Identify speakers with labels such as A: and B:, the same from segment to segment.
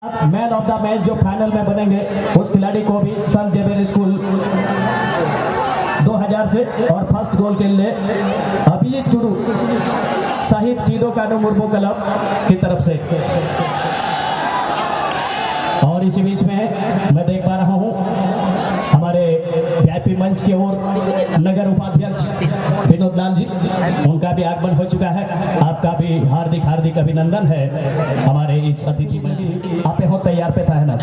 A: Man of the match जो final में बनेंगे उस खिलाड़ी को भी सन जेवियर स्कूल 2000 से और फर्स्ट गोल के लिए अभिजीत टुडू शहीद सीधो कानू मुर्मू क्लब की तरफ से। और इसी बीच में मैं देख पा रहा हूं हमारे वीआईपी मंच की ओर नगर उपाध्यक्ष विनोद लाल जी, उनका भी आगमन हो चुका है। आपका भी हार्दिक हार्दिक अभिनंदन है हमारे इस अतिथि मंच। आप हो तैयार पे था है ना?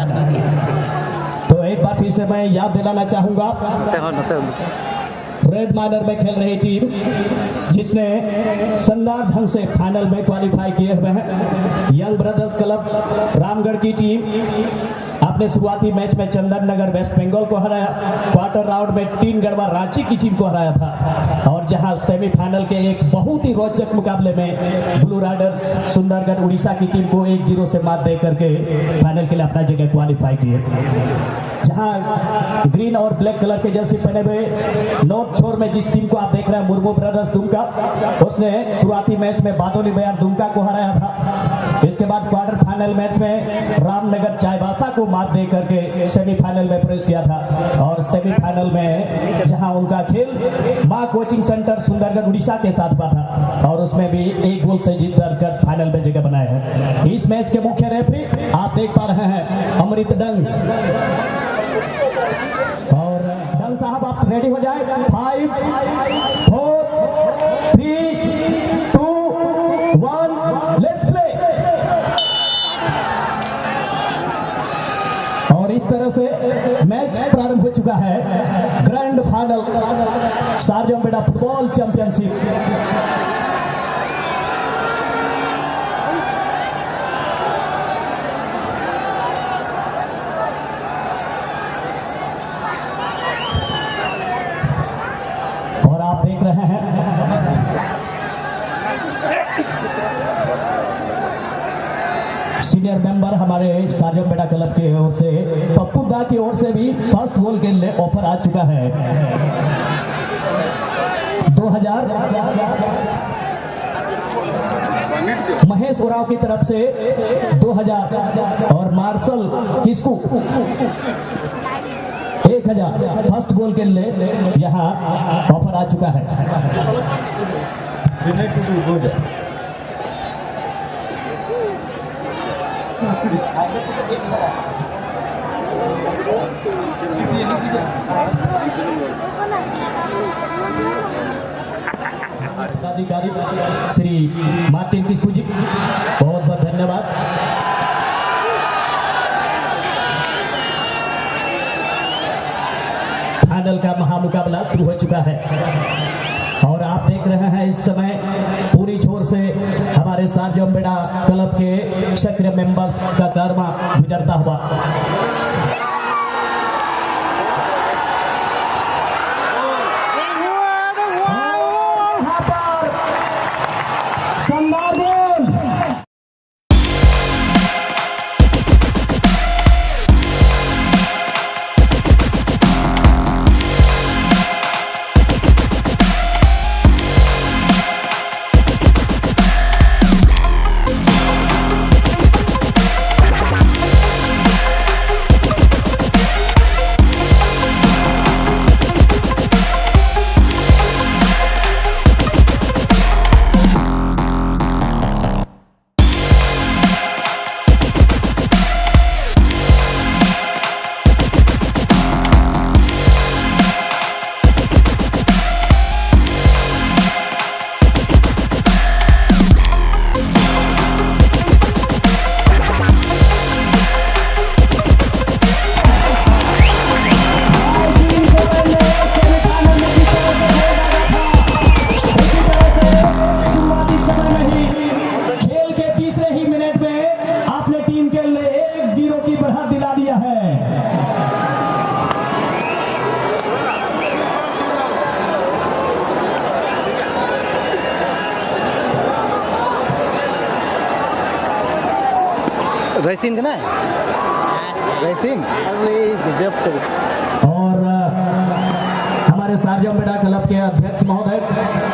A: तो एक बार फिर से मैं याद दिलाना चाहूंगा, रेड माइनर में खेल रही टीम जिसने शानदार ढंग से फाइनल में क्वालिफाई किए हुए हैं, यंग ब्रदर्स क्लब रामगढ़ की टीम अपने शुरुआती मैच में चंदन नगर वेस्ट बंगाल को हराया, क्वार्टर राउंड में 3 गढ़वा रांची की टीम को हराया था, और जहां सेमीफाइनल के एक बहुत ही रोचक मुकाबले में ब्लू राइडर्स सुंदरगढ़ उड़ीसा की टीम को 1-0 से मात दे करके फाइनल के लिए अपना जगह क्वालिफाई किए। जहां ग्रीन और ब्लैक कलर के जर्सी पहने हुए नॉर्थ छोर में जिस टीम को आप देख रहे हैं मुर्मू ब्रदर्स दुमका, उसने शुरुआती मैच में बादोली बयार दुमका को हराया था। इसके बाद क्वार्टर फाइनल मैच में रामनगर चाईबासा को मात दे करके सेमीफाइनल में प्रवेश किया था, और सेमीफाइनल में जहां उनका खेल मां कोचिंग सेंटर सुंदरगढ़ उड़ीसा के साथ हुआ था और उसमें भी 1 गोल से जीत कर फाइनल में जगह बनाया है। इस मैच के मुख्य रेफरी आप देख पा रहे हैं अमृत डंग, और डंग साहब आप रेडी हो जाए। 5 4 3 2 1 लेट्स प्ले। और इस तरह से मैच प्रारंभ हो चुका है। Grand final Sharjah football championship. देख रहे हैं सीनियर मेंबर हमारे शारजाह क्लब की ओर से पप्पू दा की ओर से भी फर्स्ट गोल के लिए ऑफर आ चुका है। 2000 महेश उराव की तरफ से 2000 और मार्शल किसकू 1000 फर्स्ट गोल के लिए यहाँ ऑफर आ चुका है। अधिकारी श्री मार्टिन किस्कू जी, बहुत बहुत धन्यवाद। फाइनल का महामुकाबला शुरू हो चुका है और आप देख रहे हैं इस समय पूरी छोर से हमारे शारजाह क्लब के सक्रिय मेंबर्स का दरमा गुजरता हुआ।
B: रेसिंग ना रेसिंग
A: और हमारे शारजाह क्लब के अध्यक्ष महोदय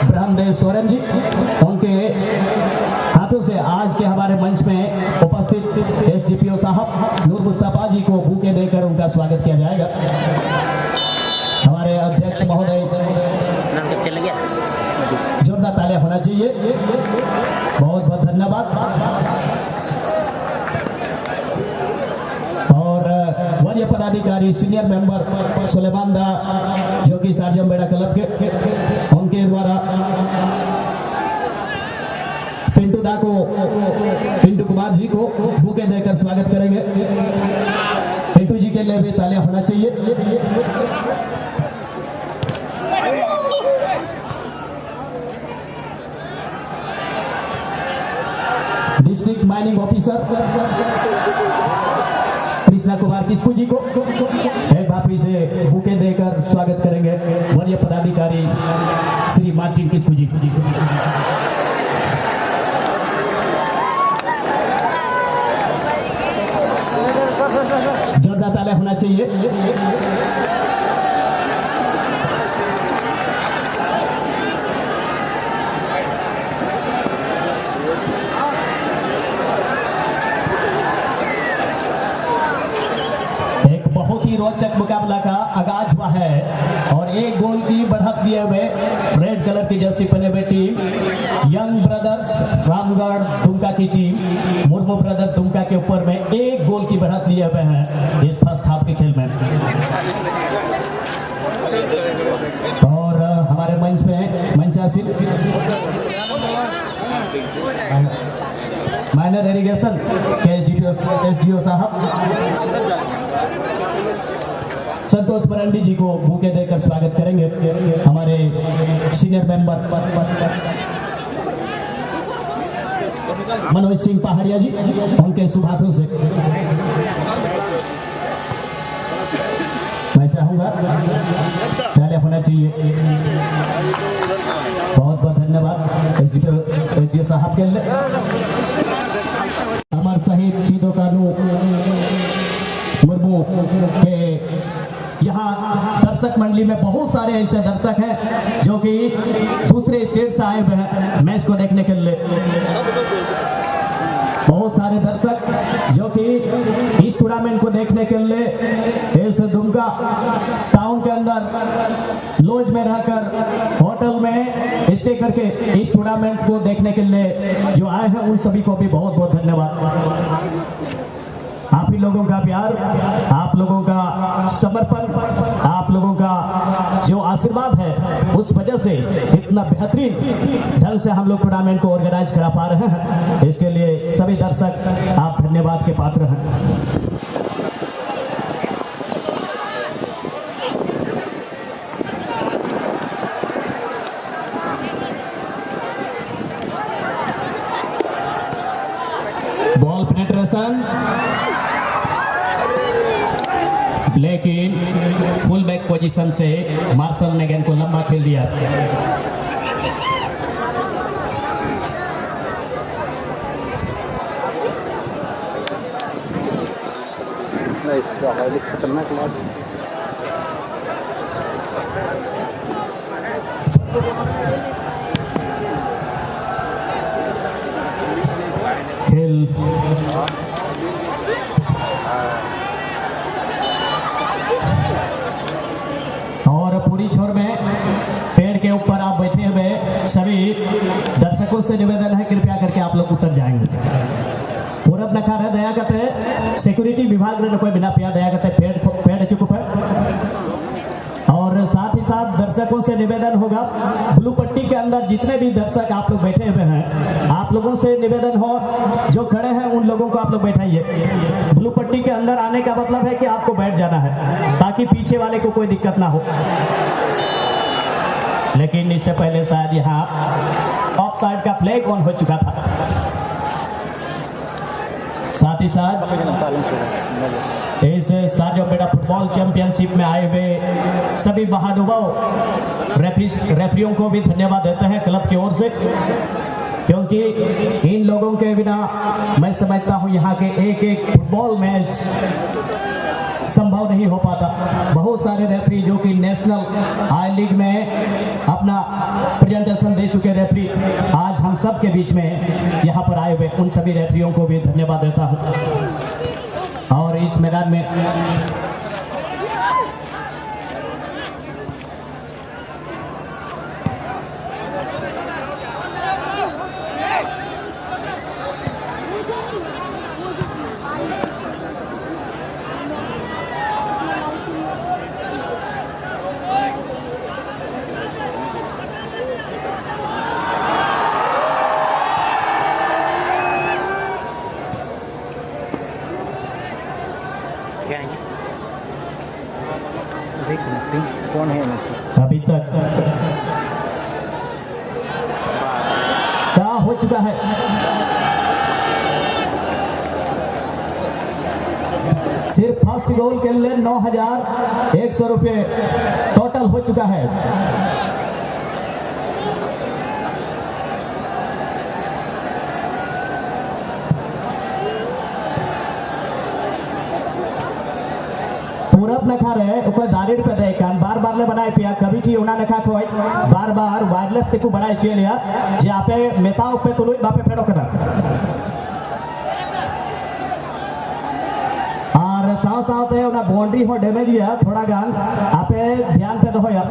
A: ब्रह्मदेव सोरेन जी, उनके हाथों से आज के हमारे मंच में उपस्थित एसडीपीओ साहब नूर मुस्तफा जी को बुके देकर उनका स्वागत किया जाएगा। हमारे अध्यक्ष महोदय, जोरदार तालियां होना चाहिए। बहुत बहुत धन्यवाद। और वरीय पदाधिकारी सीनियर मेंबर सुलेमान दा, जो कि सार्जम बेड़ा क्लब के, उनके द्वारा पिंटू दा को, पिंटू कुमार जी को बुके देकर स्वागत करेंगे। पिंटू जी के लिए भी तालियां होना चाहिए। District mining officer Krishna Kumar Kisku ji को एक बार फिर से बुके देकर स्वागत करेंगे। वरीय पदाधिकारी श्री मार्टिन किस्कू जी को। जोरदार तालियां होना चाहिए। रोचक मुकाबला का आगाज हुआ है और एक गोल की बढ़त लिए हुए रेड कलर की जर्सी पहने हुए team young brothers Ramgarh Dumka की टीम मुर्मू ब्रदर दुमका के ऊपर में एक गोल की बढ़त लिए हुए हैं इस फर्स्ट हाफ के खेल में। और हमारे मंच में मंचासीन माइनर इरिगेशन के एसडीओ साहब संतोष मरंडी जी को बुके देकर स्वागत करेंगे। हमारे सीनियर मेंबर मनोज सिंह पहाड़िया जी, उनके शुभ हाथों से मैं चाहूंगा तालियां होना चाहिए। बहुत बहुत धन्यवाद एसडीओ साहब के लिए। हमारे शहीद सीधो कानू मुर्मू के यहाँ दर्शक मंडली में बहुत सारे ऐसे दर्शक हैं जो कि दूसरे स्टेट से आए हुए हैं मैच को देखने के लिए। बहुत सारे दर्शक जो कि इस टूर्नामेंट को देखने के लिए इस दुमका टाउन के अंदर लॉज में रहकर होटल में स्टे करके इस टूर्नामेंट को देखने के लिए जो आए हैं उन सभी को भी बहुत बहुत धन्यवाद। आप ही लोगों का प्यार, आप लोगों का समर्पण, आप लोगों का जो आशीर्वाद है उस वजह से इतना बेहतरीन ढंग से हम लोग टूर्नामेंट को ऑर्गेनाइज करा पा रहे हैं। इसके लिए सभी दर्शक आप धन्यवाद के पात्र हैं। बॉल पेनिट्रेशन, लेकिन फुल बैक पोजीशन से मार्शल ने गेंद को लंबा खेल दिया।
B: खतरनाक
A: खेल और पूरी छोर में पेड़ के ऊपर आप बैठे हुए सभी दर्शकों से निवेदन है कृपया करके आप लोग उतर जाएंगे। पूरब नखा रहे दया करते सिक्योरिटी विभाग ने कोई बिना पिया दया करते पेड़ चुप है। और साथ ही साथ दर्शकों से निवेदन होगा ब्लू पट्टी के अंदर जितने भी दर्शक आप लोग बैठे हुए हैं आप लोगों से निवेदन हो जो खड़े हैं उन लोगों को आप लोग बैठाइए। ब्लू पट्टी के अंदर आने का मतलब है कि आपको बैठ जाना है ताकि पीछे वाले को कोई दिक्कत ना हो। लेकिन इससे पहले शायद यहाँ ऑफ साइड का फ्लैग ऑन हो चुका था। साथ ही साथ इस सार्जम बेड़ा फुटबॉल चैंपियनशिप में आए हुए सभी महानुभाव रेफरियों को भी धन्यवाद देते हैं क्लब की ओर से, क्योंकि इन लोगों के बिना मैं समझता हूं यहाँ के एक एक फुटबॉल मैच संभव नहीं हो पाता। बहुत सारे रेफरी जो कि नेशनल आई लीग में अपना प्रेजेंटेशन दे चुके रेफरी आज हम सब के बीच में यहाँ पर आए हुए, उन सभी रेफरियों को भी धन्यवाद देता हूँ। और इस मैदान में
B: कौन है इनसे?
A: अभी तक क्या हो चुका है? सिर्फ फर्स्ट गोल के लिए 9,100 रुपये टोटल हो चुका है। पूरब न खा रहे कोई दारिर पे दे कान बार बार ले बनाए पिया कभी टी उना न खा कोई बार बार वायरलेस ते को बढ़ाए चाहिए लिया जे आपे मेताओ पे तुलुई बापे फेडो करा और साव साव ते उना बाउंड्री हो डैमेज हुआ थोड़ा गान आपे ध्यान पे दो या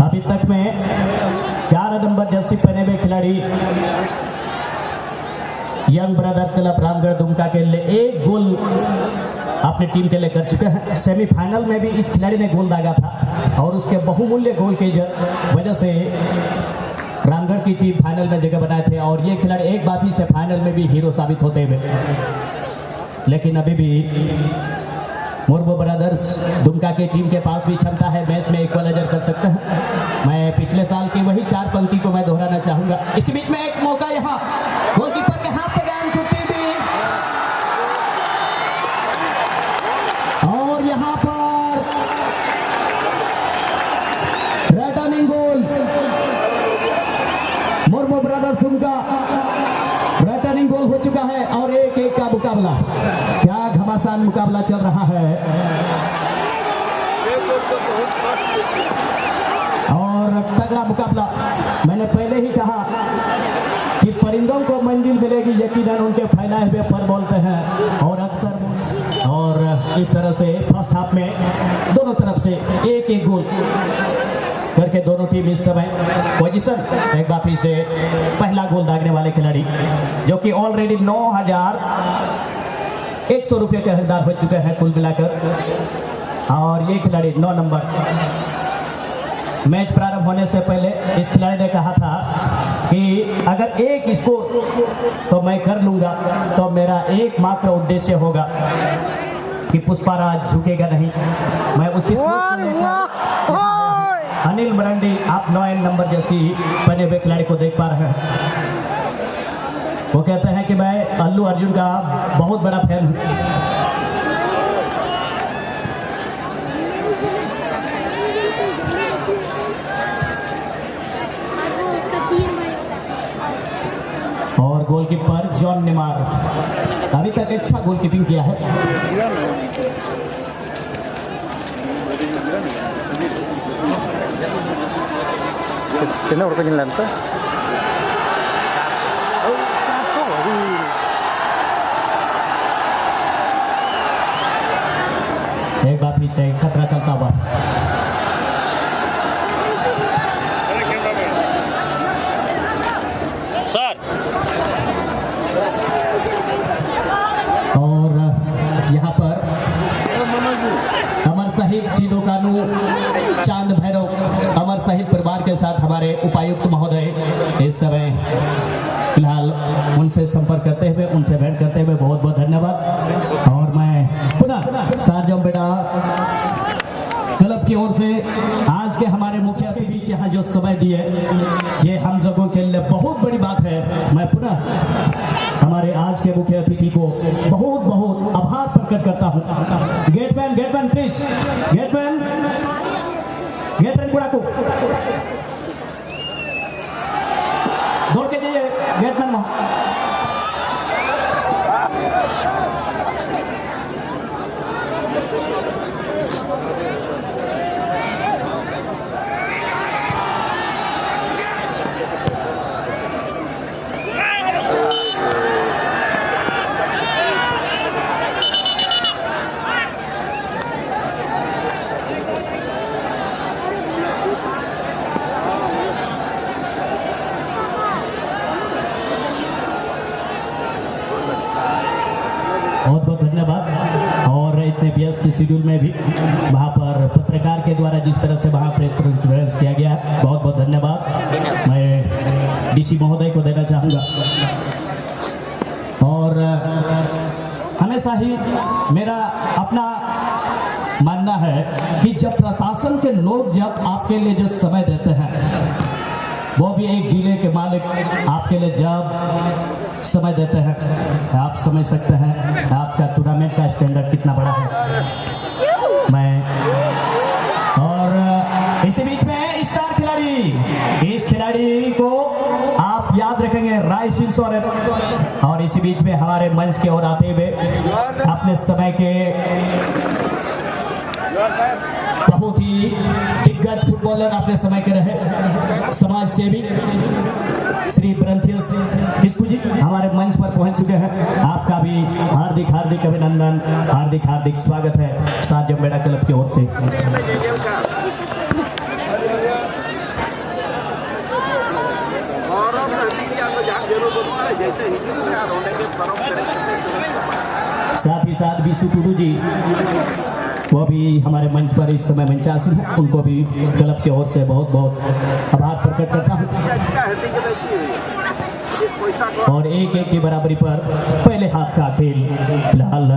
A: अभी तक में 11 नंबर जर्सी पहने हुए खिलाड़ी young brothers club Ramgarh Dumka के लिए एक गोल अपनी टीम के लिए कर चुके हैं। सेमीफाइनल में भी इस खिलाड़ी ने गोल दागा था और उसके बहुमूल्य गोल की वजह से रामगढ़ की टीम फाइनल में जगह बनाए थे और ये खिलाड़ी एक बार ही से फाइनल में भी हीरो साबित होते हुए, लेकिन अभी भी मुर्मू ब्रदर्स दुमका की टीम के पास भी क्षमता है मैच में इक्वलाइजर कर सकते हैं। मैं पिछले साल की वही 4 पंक्ति को मैं दोहराना चाहूंगा। इसी बीच में एक मौका यहाँ गोलकीपर के हाथ से गेंद छुट्टी भी और यहाँ पर रिटर्निंग गोल मुर्मू ब्रदर्स दुमका रिटर्निंग गोल हो चुका है और 1-1 का मुकाबला। क्या घमासान मुकाबला चल रहा है और तगड़ा मुकाबला। मैंने पहले ही कहा कि परिंदों को मंजिल मिलेगी यकीनन उनके फैलाए हुए पर बोलते हैं और अक्सर और इस तरह से फर्स्ट हाफ में दोनों तरफ से 1-1 गोल करके दोनों टीम इस समय पोजीशन एक बार फिर से पहला गोल दागने वाले खिलाड़ी जो कि ऑलरेडी 9,100 रुपये के हकदार हो चुके हैं कुल मिलाकर। और ये खिलाड़ी 9 नंबर मैच प्रारंभ होने से पहले इस खिलाड़ी ने कहा था कि अगर एक स्कोर तो मैं कर लूंगा तो मेरा एकमात्र उद्देश्य होगा कि पुष्पाराज झुकेगा नहीं। मैं उसी अनिल मरांडी आप 9 नंबर जैसी पहने हुए खिलाड़ी को देख पा रहे हैं। वो कहते हैं कि मैं अल्लू अर्जुन का बहुत बड़ा फैन हूँ। और गोलकीपर जॉन नेमार अभी तक अच्छा गोलकीपिंग किया है।
B: Kena orang penyelam tu.
A: एक बार फिर से खतरा टलता हुआ
C: सर
A: और यहाँ पर अमर शहीद सीधो कानू चांद भैरव अमर शहीद परिवार के साथ हमारे उपायुक्त महोदय इस समय फिलहाल उनसे संपर्क करते हुए उनसे भेंट करते हुए बहुत बहुत धन्यवाद। और मैं पुनः सारजम बेटा क्लब की ओर से आज के हमारे मुख्य अतिथि बीच यहाँ जो समय दिए ये हम लोगों के लिए बहुत बड़ी बात है। मैं पुनः हमारे आज के मुख्य अतिथि को बहुत बहुत आभार प्रकट करता हूँ। गेटमैन प्लीज, गेटमैन कुड़ाकू दौड़ के जाइए गेटमैन वहां। बहुत बहुत धन्यवाद। और इतने व्यस्त शेड्यूल में भी वहाँ पर पत्रकार के द्वारा जिस तरह से वहाँ प्रेस कॉन्फ्रेंस किया गया, बहुत बहुत धन्यवाद मैं डीसी महोदय को देना चाहूँगा। और हमेशा ही मेरा अपना मानना है कि जब प्रशासन के लोग जब आपके लिए जो समय देते हैं, वो भी एक जिले के मालिक आपके लिए जब समय देते हैं, आप समझ सकते हैं आपका टूर्नामेंट का स्टैंडर्ड कितना बड़ा है। मैं और इसी बीच में स्टार खिलाड़ी, इस खिलाड़ी को आप याद रखेंगे, राय सिंह सोरेन। और इसी बीच में हमारे मंच की ओर आते हुए अपने समय के बहुत ही दिग्गज फुटबॉलर अपने समय के रहे समाज सेवी श्री ब्रंथियस किस्कू जी हमारे मंच पर पहुंच चुके हैं। आपका भी हार्दिक हार्दिक अभिनंदन, हार्दिक हार्दिक स्वागत है साथ मेरा क्लब की ओर से। साथ ही साथ विशु टुडू जी, वो भी हमारे मंच पर इस समय मंचासीन हैं, उनको भी क्लब की ओर से बहुत बहुत आभार प्रकट करता हूं। और एक एक की बराबरी पर पहले हाफ का खेल फिलहाल।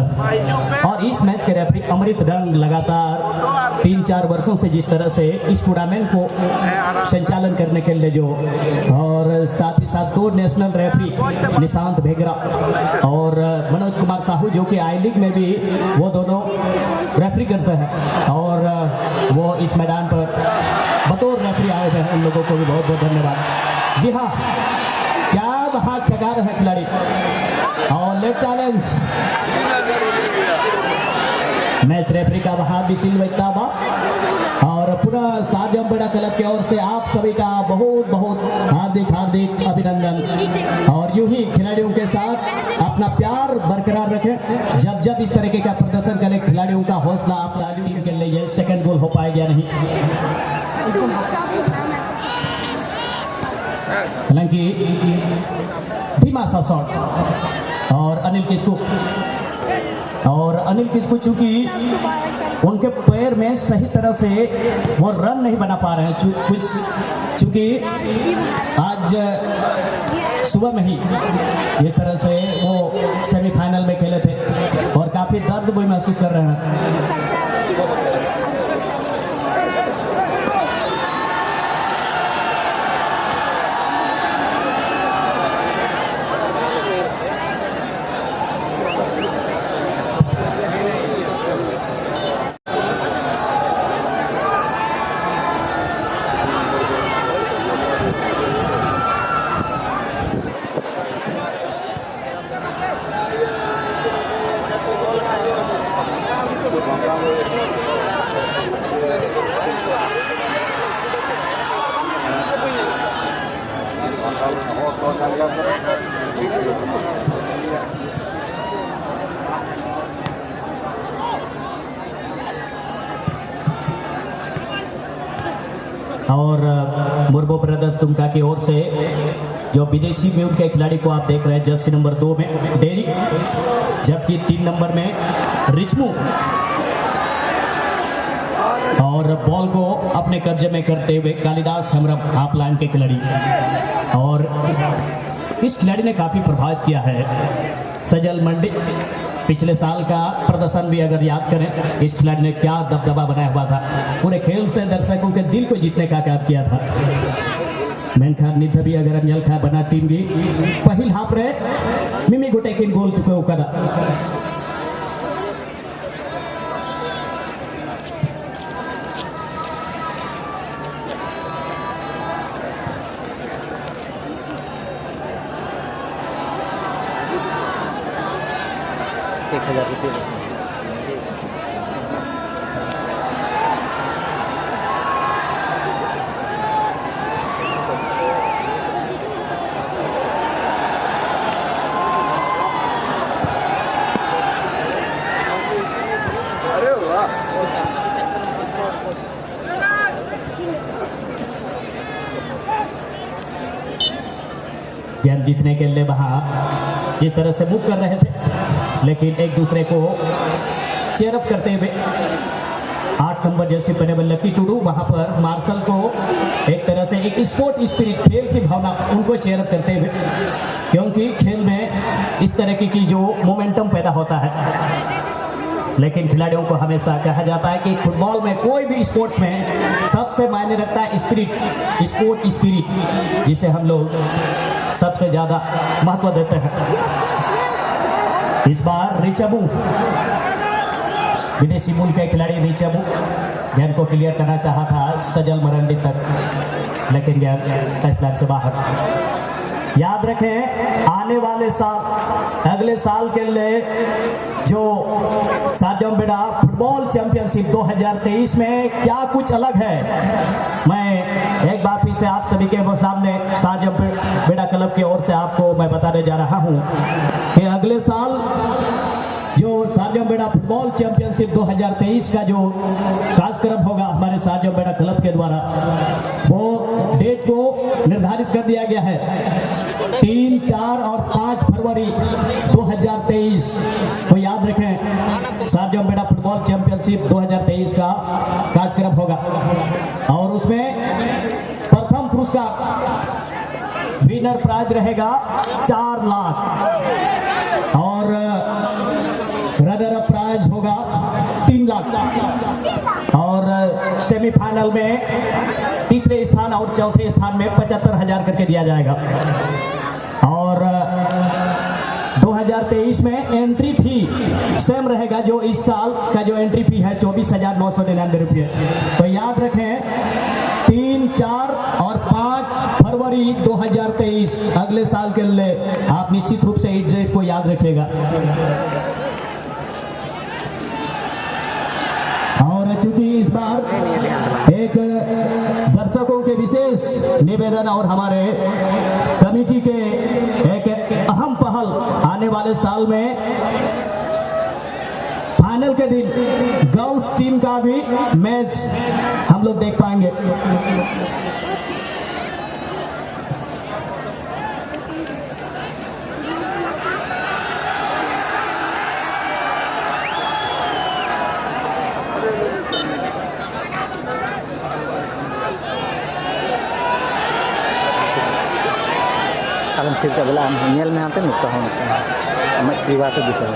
A: और इस मैच के रेफरी अमृत रंग लगातार 3-4 वर्षों से जिस तरह से इस टूर्नामेंट को संचालन करने के लिए जो, और साथ ही साथ 2 नेशनल रेफरी निशांत भेगरा और मनोज कुमार साहू जो कि आई लीग में भी वो दोनों रेफरी करते हैं और वो इस मैदान पर बतौर रेफरी आए हुए हैं, उन लोगों को भी बहुत बहुत धन्यवाद। जी हाँ, क्या वहाँ छका रहे खिलाड़ी और लेट चैलेंज मैच रेफरी का वहाँ भी सिलवैताबा। और पुनः साध्यम बड़ा क्लब की ओर से आप सभी का बहुत बहुत हार्दिक हार्दिक अभिनंदन। और यूं ही खिलाड़ियों के साथ अपना प्यार बरकरार रखें। जब जब इस तरीके का प्रदर्शन करें, खिलाड़ियों का हौसला आप टीम के लिए ये सेकंड गोल हो पाएगा नहीं। हालांकि धीमा सा शॉट और अनिल किस्कू चूंकि उनके पैर में सही तरह से वो रन नहीं बना पा रहे हैं, चूंकि आज सुबह में ही इस तरह से वो सेमीफाइनल में खेले थे और काफी दर्द भी महसूस कर रहे हैं। और मुर्बो ब्रदर्स दुमका की ओर से जो विदेशी म्यूट के खिलाड़ी को आप देख रहे हैं, जर्सी नंबर 2 में डेरी, जबकि 3 नंबर में रिचमू, और बॉल को अपने कब्जे में करते हुए कालिदास हेमरम हाफ लाइन के खिलाड़ी। और इस खिलाड़ी ने काफ़ी प्रभावित किया है सजल मंडी। पिछले साल का प्रदर्शन भी अगर याद करें, इस खिलाड़ी ने क्या दबदबा बनाया हुआ था, पूरे खेल से दर्शकों के दिल को जीतने का काम किया था। मेनखार निध भी अगर अंजल खा बना टीम की पहल हाफ रहे मिमी गुटेकिन गोल चुके उकदा।
B: 1000 रुपये
A: गेम जीतने के लिए वहाँ जिस तरह से मूव कर रहे थे, लेकिन एक दूसरे को चेयरअप करते हुए 8 नंबर जैसे पहने वाले लकी टुडू वहाँ पर मार्शल को एक तरह से एक स्पोर्ट स्पिरिट, खेल की भावना उनको चेयरअप करते हुए, क्योंकि खेल में इस तरह की जो मोमेंटम पैदा होता है। लेकिन खिलाड़ियों को हमेशा कहा जाता है कि फुटबॉल में, कोई भी स्पोर्ट्स में सबसे मायने रखता है स्पिरिट, स्पोर्ट स्पिरिट, जिसे हम लोग सबसे ज़्यादा महत्व देते हैं। इस बार रिचबू, विदेशी मूल के खिलाड़ी रिचबू गेंद को क्लियर करना चाहा था सजल मरंडी तक, लेकिन गेंद टच लाइन से बाहर। याद रखें, आने वाले साल, अगले साल के लिए जो साजमबेड़ा फुटबॉल चैंपियनशिप 2023 में क्या कुछ अलग है, मैं एक बार फिर से आप सभी के सामने साजमबेड़ा क्लब की ओर से आपको मैं बताने जा रहा हूं कि अगले साल जो साजमबेड़ा फुटबॉल चैंपियनशिप 2023 का जो कार्यक्रम होगा हमारे साजमबेड़ा क्लब के द्वारा, वो डेट को निर्धारित कर दिया गया है 3, 4 और 5 फरवरी 2023 को। याद रखें, साजमबेड़ा फुटबॉल चैंपियनशिप 2023 का कार्यक्रम होगा और उसमें प्रथम पुरस्कार विनर प्राइज रहेगा 4 लाख और रनर अप प्राइज होगा 3 लाख और सेमीफाइनल में तीसरे स्थान और चौथे स्थान में 75,000 करके दिया जाएगा। और 2023 में एंट्री फी सेम रहेगा जो इस साल का जो एंट्री फी है 24,999 रुपये। तो याद रखें 3, 4 और 5 फरवरी 2023 अगले साल के लिए आप निश्चित रूप से इस डेट को याद रखिएगा। और चूंकि इस बार एक दर्शकों के विशेष निवेदन और हमारे कमेटी के एक अहम पहल, आने वाले साल में फाइनल के दिन गर्ल्स टीम का भी मैच हम लोग देख पाएंगे।
B: alam cerita bela am nyel me ante nukta hon amat privat bisa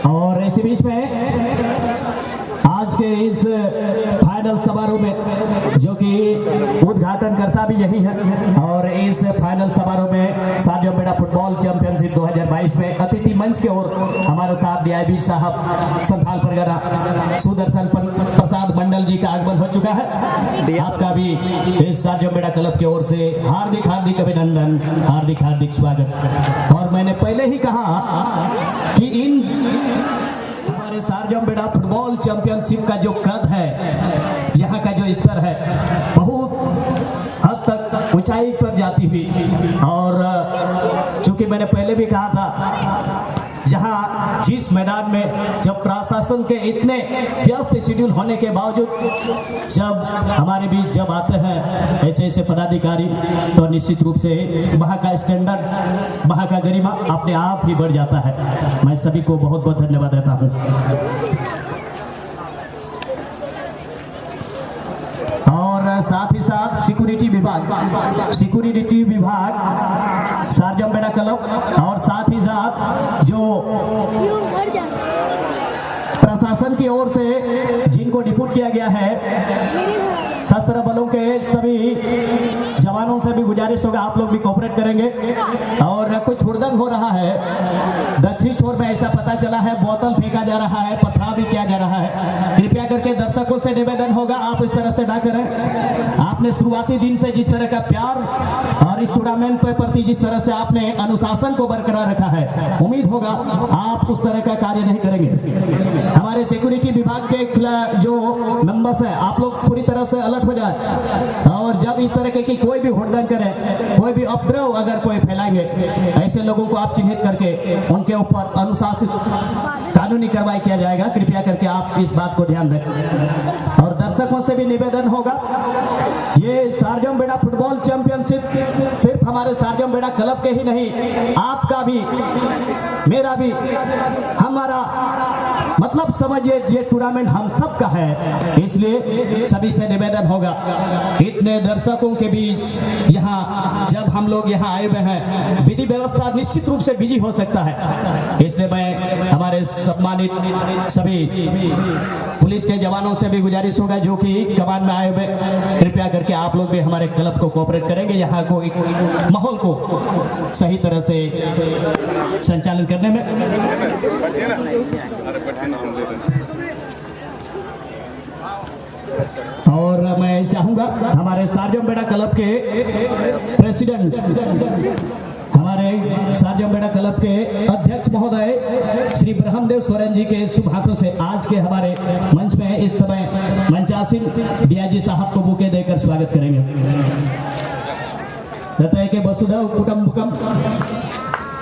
A: और इसी बीच में आज के इस फाइनल समारोह में जो कि उद्घाटन करता भी यही है और इस फाइनल समारोह में साजमबेड़ा फुटबॉल चैंपियनशिप 2022 में अतिथि मंच के ओर हमारे साथ डीआईबी साहब संथाल परगना सुदर्शन प्रसाद मंडल जी का आगमन हो चुका है। आपका भी इस साजमबेड़ा क्लब की ओर से हार्दिक हार्दिक अभिनंदन, हार्दिक हार्दिक स्वागत। और मैंने पहले ही कहा कि इन हमारे साजमबेड़ा फुटबॉल चैंपियनशिप का जो कद है, यहाँ का जो स्तर है, बहुत हद तक ऊंचाई पर जाती हुई। और चूंकि मैंने पहले भी कहा था, जहाँ जिस मैदान में जब प्रशासन के इतने व्यस्त शेड्यूल होने के बावजूद जब हमारे बीच जब आते हैं ऐसे ऐसे पदाधिकारी, तो निश्चित रूप से वहाँ का स्टैंडर्ड, वहाँ का गरिमा अपने आप ही बढ़ जाता है। मैं सभी को बहुत बहुत धन्यवाद देता हूँ। और साथ ही साथ सिक्योरिटी विभाग साजमबेड़ा क्लब और साथ ही साथ जो प्रशासन की ओर से जिनको डिप्यूट किया गया है, सशस्त्र बलों के सभी जवानों से भी गुजारिश होगा आप लोग भी कोऑपरेट करेंगे। और कुछ हुड़दंग हो रहा है, दूसरी छोर में ऐसा पता चला है बोतल फेंका जा रहा है, पथराव भी किया जा रहा है। कृपया करके दर्शकों से निवेदन होगा आप इस तरह से ना करें। आपने शुरुआती दिन से जिस तरह का प्यार और इस टूर्नामेंट के प्रति जिस तरह से आपने अनुशासन को बरकरार रखा है, उम्मीद होगा आप उस तरह का कार्य नहीं करेंगे। हमारे सिक्योरिटी विभाग के जो मेंबर्स हैं, आप लोग पूरी तरह से अलर्ट हो जाए और जब इस तरह की कोई भी हुड़दंग करे, कोई भी उपद्रव अगर कोई फैलाएंगे, ऐसे लोगों को आप चिन्हित करके उनके ऊपर अनुशासित कानूनी कार्रवाई किया जाएगा। कृपया करके आप इस बात को ध्यान रखें। और दर्शकों से भी निवेदन होगा, ये सारजम बेड़ा फुटबॉल चैंपियनशिप सिर्फ हमारे सारजम बेड़ा क्लब के ही नहीं, आपका भी, मेरा भी, हमारा मतलब समझिए ये टूर्नामेंट हम सब का है। इसलिए सभी से निवेदन होगा, इतने दर्शकों के बीच यहाँ जब हम लोग यहाँ आए हुए हैं, विधि व्यवस्था निश्चित रूप से बिजी हो सकता है। इसलिए मैं हमारे सम्मानित सभी पुलिस के जवानों से भी गुजारिश होगा जो कि कमान में आए हुए, कृपया करके आप लोग भी हमारे क्लब को कोऑपरेट करेंगे, यहाँ को माहौल को सही तरह से संचालन करने में। और मैं चाहूंगा हमारे सारजम बेड़ा क्लब के प्रेसिडेंट, हमारे सारजम बेड़ा क्लब के अध्यक्ष महोदय श्री ब्रह्मदेव सोरेन जी के शुभ हाथों से आज के हमारे मंच में इस समय मंचासीन डीआईजी साहब को बुके देकर स्वागत करेंगे। कहते हैं कि वसुधैव कुटुंबकम,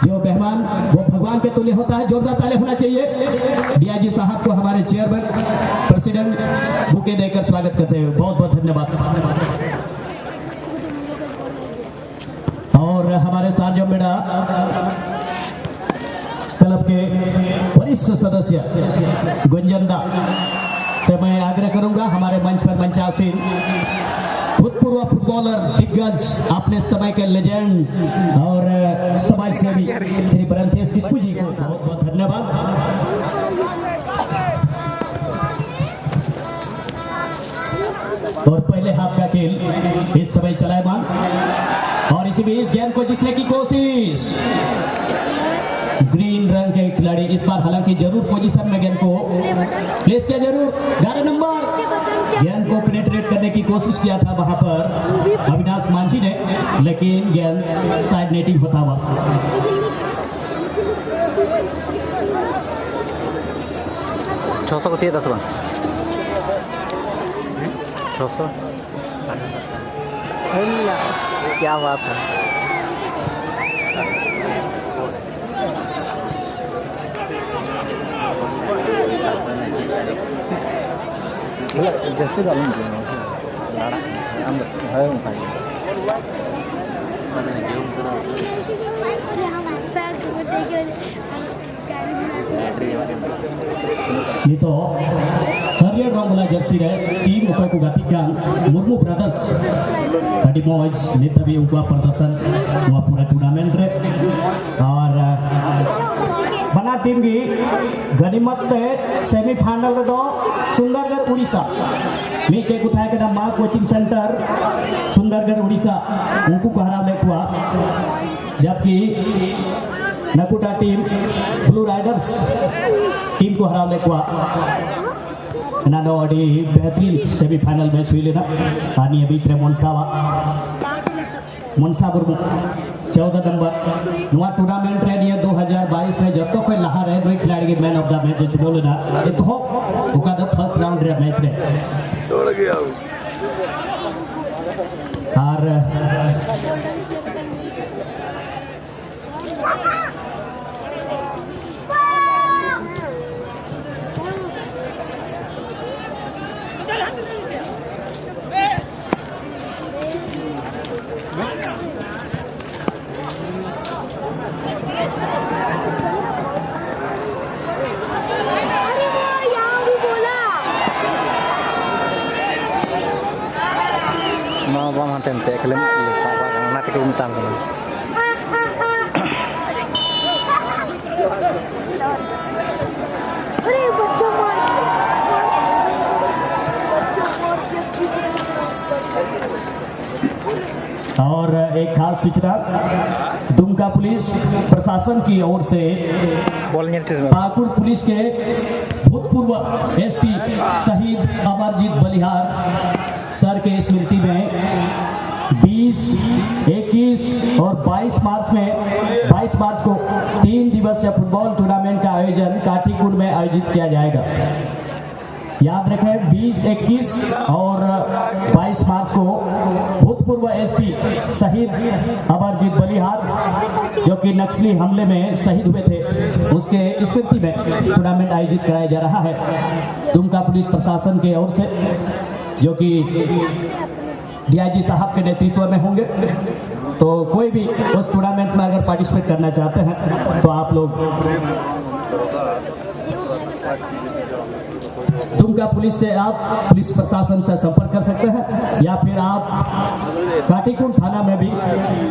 A: जो मेहमान वो भगवान के तुल्य होता है। जोरदार ताली होना चाहिए। डीआईजी साहब को हमारे चेयरमैन प्रेसिडेंट बुके देकर स्वागत करते हैं। बहुत बहुत धन्यवाद। और हमारे सारजम बेड़ा क्लब के वरिष्ठ सदस्य गुंजनदा से मैं आग्रह करूंगा, हमारे मंच पर मंचासीन भूतपूर्व फुटबॉलर दिग्गज, अपने समय के लेजेंड और समाज सेवी श्री ब्रंथेश किस्कू जी को बहुत बहुत धन्यवाद। और पहले हाथ का खेल इस समय चलायमान, और इसी बीच गेंद को जीतने की कोशिश ग्रीन रंग के खिलाड़ी इस बार हालांकि जरूर पोजीशन में गेंद को प्लेस किया, जरूर 11 नंबर गेंद को पेनिट्रेट करने की कोशिश किया था वहां पर अविनाश मांझी ने, लेकिन गेंद साइड नेटिंग होता हुआ।
B: छः को 10 बार 600 क्या बात है। जैसे डालूंगे
A: ये तो हरियर रंग वाला जर्सी रहे टीम ऊपर को गातिकान मुर्मू ब्रदर्स तड़ी मौज नित भी उनका प्रदर्शन हुआ पूरा टूर्नामेंट रे। और बना टीम की गनिमत सेमीफाइनल रे दो सुंदरगढ़ उड़ीसा मीटे को थाय के माँ कोचिंग सेंटर सुंदरगढ़ उड़ीसा उनको को हरा लेकुआ, जबकि नकुटा टीम ब्लू राइडर्स टीम को हरा लेकुआ। नानोडी बेहतरीन सेमीफाइनल मैच हुई लेना पानी बीच रे मुनसा बुर्मु 14 नंबर नुआ टूर्नामेंट रे निया 2022 रे जतो कोई लहा रे नई खिलाड़ी के मैन ऑफ द मैच चुनो लेना एतो ओका द फर्स्ट राउंड रे मैच रे तोड़ गया। और
B: Tente kelem sabar anak itu untang kan.
C: अरे बच्चों
A: और एक खास सूचना दुमका पुलिस प्रशासन की ओर से
B: बॉल नहीं
A: पाकुड़ पुलिस के भूतपूर्व एसपी शहीद अमरजीत बलिहार सर के स्मृति में 20, 21 और 22 मार्च को 3 दिवसीय फुटबॉल टूर्नामेंट का आयोजन काटीकुंड में आयोजित किया जाएगा। याद रखें 20, 21 और 22 मार्च को भूतपूर्व एसपी शहीद अमरजीत बलिहार जो कि नक्सली हमले में शहीद हुए थे उसके स्मृति में टूर्नामेंट आयोजित कराया जा रहा है। दुमका पुलिस प्रशासन की ओर से जो कि डीआईजी साहब के नेतृत्व में होंगे। तो कोई भी उस टूर्नामेंट में अगर पार्टिसिपेट करना चाहते हैं तो आप लोग दुमका पुलिस से आप पुलिस प्रशासन से संपर्क कर सकते हैं या फिर आप काटीकुंड थाना में भी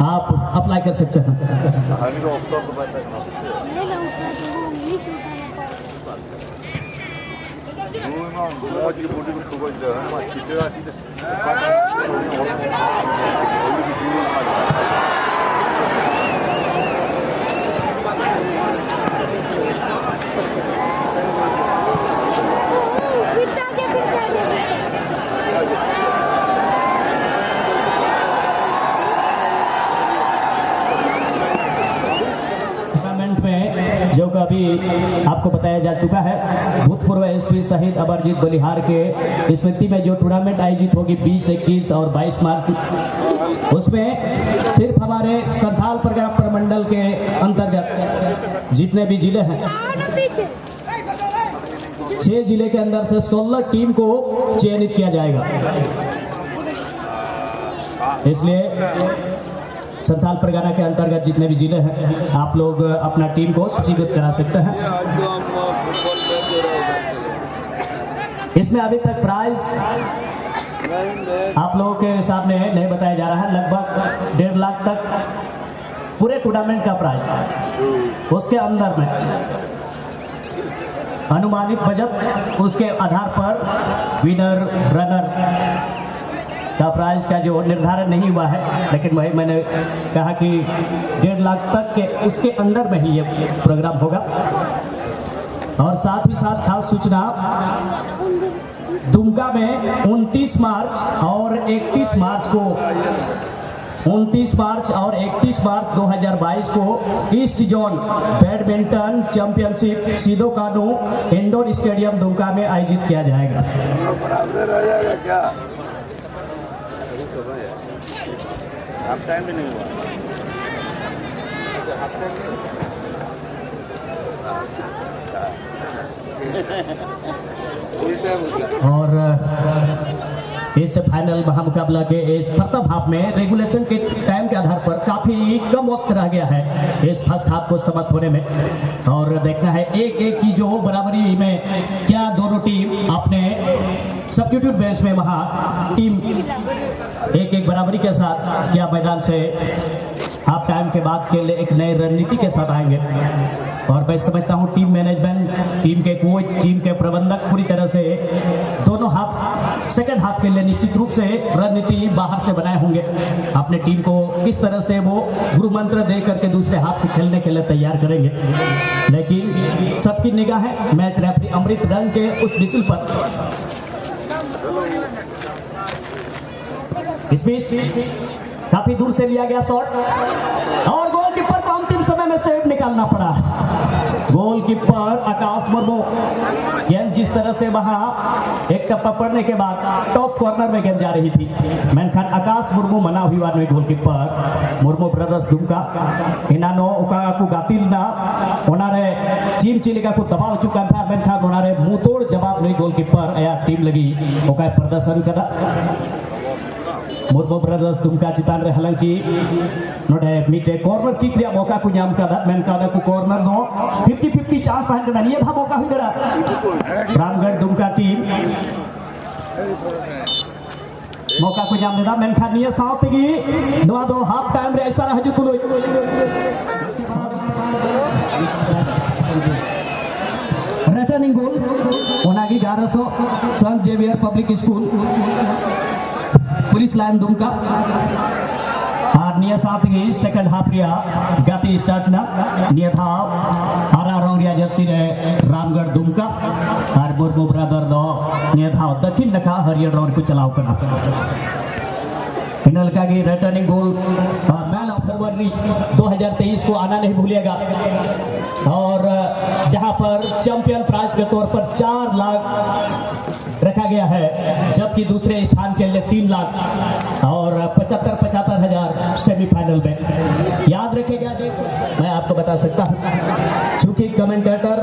A: आप अप्लाई कर सकते हैं। जो कभी आपको बताया जा चुका है भूतपूर्व एसपी शहीद अमरजीत बलिहार के स्मृति में जो टूर्नामेंट आयोजित होगी 20, 21 और 22 मार्च उसमें सिर्फ हमारे संथाल परगना प्रमंडल के अंतर्गत जितने भी जिले हैं 6 जिले के अंदर से 16 टीम को चयनित किया जाएगा। इसलिए संथाल परगना के अंतर्गत जितने भी जिले हैं आप लोग अपना टीम को सूचीबद्ध करा सकते हैं। इसमें अभी तक प्राइज आप लोगों के सामने नहीं बताया जा रहा है। लगभग 1.5 लाख तक पूरे टूर्नामेंट का प्राइज उसके अंदर में अनुमानित बजट उसके आधार पर विनर रनर का प्राइज का जो निर्धारण नहीं हुआ है, लेकिन वही मैंने कहा कि 1.5 लाख तक के उसके अंदर में ही ये प्रोग्राम होगा। और साथ ही साथ खास सूचना दुमका में 29 मार्च और 31 मार्च 2022 को ईस्ट जोन बैडमिंटन चैंपियनशिप सीधो कानू इंडोर स्टेडियम दुमका में आयोजित किया जाएगा।
C: टाइम भी नहीं हुआ।
A: और इस फाइनल महामुकाबला के इस प्रथम हाफ में रेगुलेशन के टाइम के आधार पर काफी कम वक्त रह गया है इस फर्स्ट हाफ को समाप्त होने में। और देखना है 1-1 की जो बराबरी में क्या दोनों टीम अपने सब्स्टिट्यूट बेंच में वहां टीम 1-1 बराबरी के साथ क्या मैदान से हाफ टाइम के बाद के लिए एक नई रणनीति के साथ आएंगे। और मैं समझता हूं टीम मैनेजमेंट, टीम के कोच, टीम के प्रबंधक पूरी तरह से दोनों सेकेंड हाफ के लिए निश्चित रूप से रणनीति बाहर से बनाए होंगे। अपने टीम को किस तरह से वो गुरु मंत्र दे करके दूसरे हाफ के खेलने के लिए तैयार करेंगे। लेकिन सबकी निगाहें मैच रेफरी अमृत रंग के उस विसिल पर। इस बीच काफी दूर से लिया गया शॉट और गोलकीपर को अंतिम समय में सेव निकालना पड़ा। गोलकीपर आकाश मुर्मू गेंद जिस तरह से वहां एक टप्पा पड़ने के बाद टॉप कॉर्नर में गेंद जा रही थी, मेनखान आकाश मुर्मू मना हुआ नहीं। गोलकीपर मुर्मू ब्रदर्स दुमका इनानो उका को गातिल ना उनारे टीम चिलिका को दबाव चुका था, मेनखान उनारे मुंह तोड़ जवाब नहीं गोलकीपर या टीम लगी उका प्रदर्शन कदा। मुर्मू ब्रदर्स दुमका चितान रे हालांकि नोडे मिटे कॉर्नर किक रिया मौका को नाम कादा मेनकादा को कॉर्नर दो 50-50 चांस ताहन कदा निया था मौका हुई दड़ा रामगढ़ दुमका टीम मौका को नाम देदा मेनखान निया सावतेगी नोआ दो हाफ टाइम रे ऐसा हजू तुलो रिटर्निंग गोल ओनागी 1100 Sant Xavier public school police line Dumka. ᱱᱤᱭᱟᱹ ᱥᱟᱶᱛᱮᱜᱮ ᱥᱮᱠᱮন্ᱰ ᱦᱟᱯ ᱨᱮᱭᱟᱜ ᱜᱟᱛᱮ ᱥᱴᱟर्ट ᱱᱟ ᱱᱤᱭᱟᱹ ᱫᱷᱟᱣ ᱟᱨᱟ ᱨᱚᱝ ᱨᱮᱭᱟᱜ ᱡᱟᱹᱨᱥᱤ ᱨᱮ ᱨᱟᱢᱜᱚᱲ ᱫᱩᱢᱠᱟ ᱟᱨ ᱢᱩᱨᱢᱩ ब्रदर ᱫᱚ ᱱᱤᱭᱟᱹ ᱫᱷᱟᱣ ᱫᱚᱠᱷᱤᱱ ᱱᱟᱠᱷᱟ हरियर रंग को चलाव करना इनल का returning goal man of February 2023 को आना नहीं भूलिएगा और जहां पर चैंपियन प्राइज के तौर पर 4 लाख रखा गया है जबकि दूसरे स्थान के लिए 3 लाख और 75,000 सेमीफाइनल में याद रखिएगा। मैं आपको बता सकता हूं चूंकि कमेंटेटर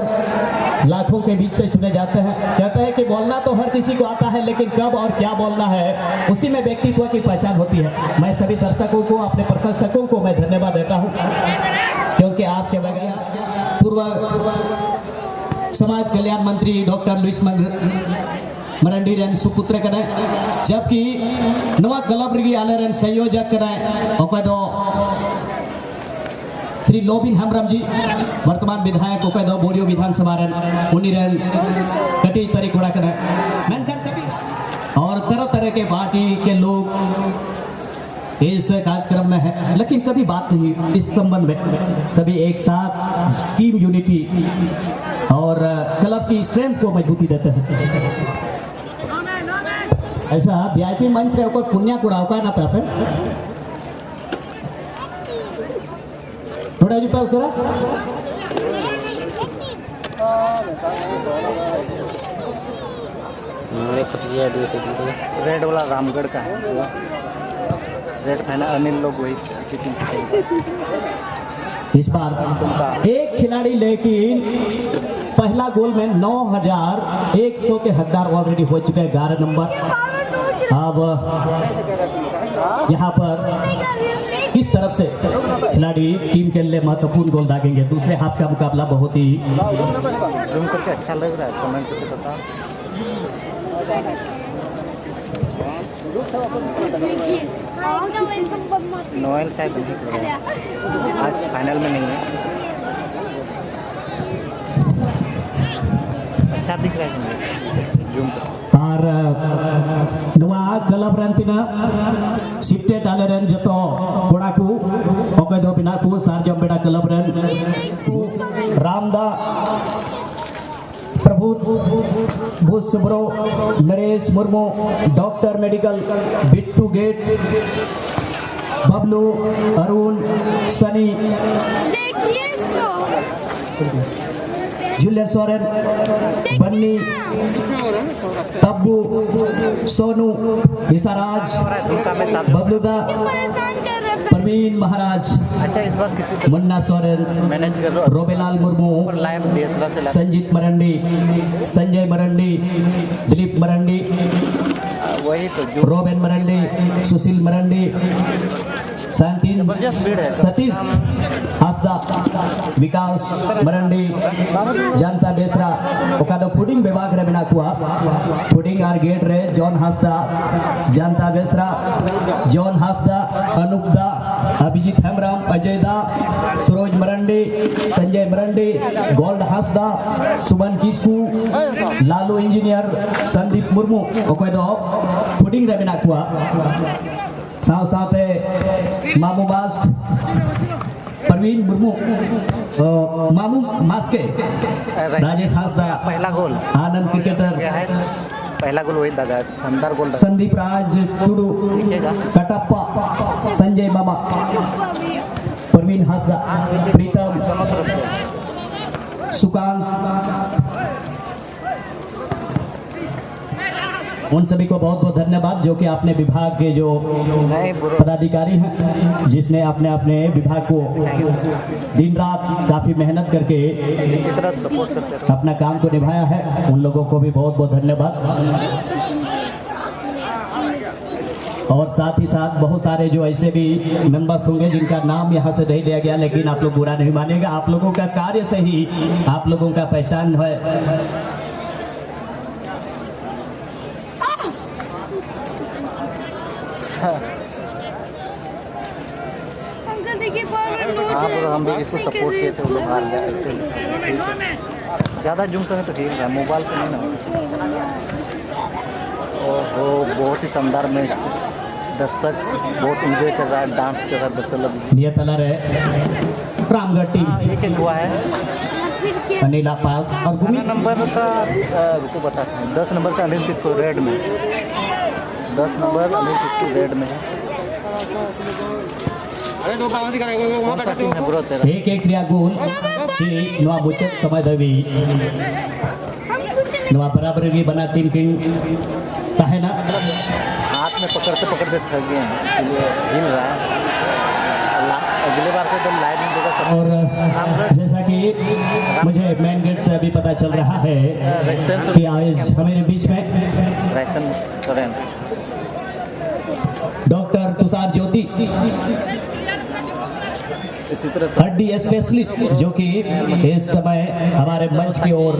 A: लाखों के बीच से चुने जाते हैं कहते हैं कि बोलना तो हर किसी को आता है लेकिन कब और क्या बोलना है उसी में व्यक्तित्व की पहचान होती है। मैं सभी दर्शकों को अपने प्रशंसकों को मैं धन्यवाद देता हूं क्योंकि आपके बगैर पूर्व समाज कल्याण मंत्री डॉक्टर लुइस मरंडी रेन सुपुत्र कने जबकि नवा क्लब रिगी आले रेन संयोजक कने ओके दो श्री लोबिन हेम्ब्रम जी वर्तमान विधायक ओके दो बोरियो विधानसभा रेन उन्हीं रेन कटी तरी कोड़ा कने मेनखान कभी और तरह तरह के पार्टी के लोग इस कार्यक्रम में है लेकिन कभी बात नहीं इस संबंध में सभी एक साथ टीम यूनिटी और क्लब की स्ट्रेंथ को मजबूती देते हैं। ऐसा वीआईपी मंच रे कोई पुण्य कुड़ा का ना पे थोड़ा जी पे उसरा
B: मेरे पतिया रेड वाला रामगढ़ का है रेड फाइनल अनिल लोग वही सिटिंग
A: इस बार एक खिलाड़ी लेकिन पहला गोल में 9,100 के हकदार ऑलरेडी हो चुके हैं 11 नंबर। अब यहाँ पर किस तरफ से खिलाड़ी टीम के लिए महत्वपूर्ण गोल दागेंगे। दूसरे हाफ का मुकाबला बहुत ही
B: जूम करके अच्छा लग रहा है कमेंट करके बताओ। नोएल शायद नहीं खेलेगा आज फाइनल में नहीं है। अच्छा दिख रहा है जूम पर
A: और नवा क्लब रंतिना सिप्टे डाले रन जतो कोड़ा को ओके दो बिना को सारजम बेड़ा क्लब रन रामदा प्रभु भूसब्रो नरेश मुर्मू डॉक्टर मेडिकल बिट्टू गेट बबलू अरुण सनी जूलियन सोरेन बन्नी तब्बू सोनू विसाराज बबलूदा प्रवीण महाराज
B: अच्छा इस बार किसी
A: मुन्ना सोरेन
B: मैनेज कर रहा
A: रोबेलाल मुर्मू
B: लाइव डीएसएलआर से
A: संजीत मरंडी संजय मरंडी दिलीप मरंडी
B: वही तो जो
A: रोबेन मरंडी सुशील मरंडी शांति सतीश हंसदा विकास मरंडी जनता बेसरा ओकादो फूडिंग विभाग रे बिना कुआ फूडिंग आर गेट रे जॉन हंसदा जनता बेसरा जॉन हंसदा अनुपदा अभिजीत हेम्ब्रम अजयदा सरोज मरंडी संजय मरंडी गोल्ड हंसदा सुमन किस्कू लालू इंजीनियर संदीप मुर्मू ओकादो फूडिंग रे बिना कुआ साथ साथे मामू मास्क प्रवीण मुर्मू मामू मास्के राजेश हंसदा
B: पहला गोल
A: आनंद क्रिकेटर
B: पहला गोल वही दादा शानदार गोल
A: संदीप राज टुडू कटप्पा संजय मामा प्रवीण हंसदा प्रीतम सुकांत उन सभी को बहुत बहुत धन्यवाद जो कि अपने विभाग के जो पदाधिकारी हैं जिसने अपने अपने विभाग को दिन रात काफ़ी मेहनत करके
B: इसी तरह सपोर्ट करते रहो।
A: अपना काम को निभाया है उन लोगों को भी बहुत बहुत धन्यवाद। और साथ ही साथ बहुत सारे जो ऐसे भी मेंबर्स होंगे जिनका नाम यहाँ से नहीं दिया गया लेकिन आप लोग बुरा नहीं मानेगा आप लोगों का कार्य से ही आप लोगों का पहचान है।
B: हम भी इसको सपोर्ट किए थे वो लोग हार गए ऐसे ज़्यादा जूम करें तो ठीक है मोबाइल से नहीं ना। ओहो बहुत ही शानदार मैच दर्शक बहुत इंजॉय कर रहा है, डांस कर रहा है दर्शक लोग।
A: नियतलर है रामगढ़ टीम,
B: एक एक हुआ है।
A: अनिला पास और
B: खाना
A: गुमी
B: नंबर का रुको बताते हैं। 10 नंबर का अनिल किसको रेड में, 10 नंबर अनिल किसको रेड में है। कौन सा टीम है ब्रो तेरा?
A: एक एक क्रिया गोल जी नवा बुचत समय दवी नवा बराबर भी बना टीम किन है ना,
B: हाथ में पकड़ते पकड़ते थक गए हैं, इसलिए हिल रहा है। अगले बार से तो लाइव में देगा सब।
A: और जैसा कि मुझे मेन गेट से अभी पता चल रहा है कि आज हमारे बीच में
B: रायसन सोरेन,
A: डॉक्टर तुषार ज्योति
B: इसी तरह से
A: हड्डी स्पेशलिस्ट जो कि इस समय हमारे मंच की ओर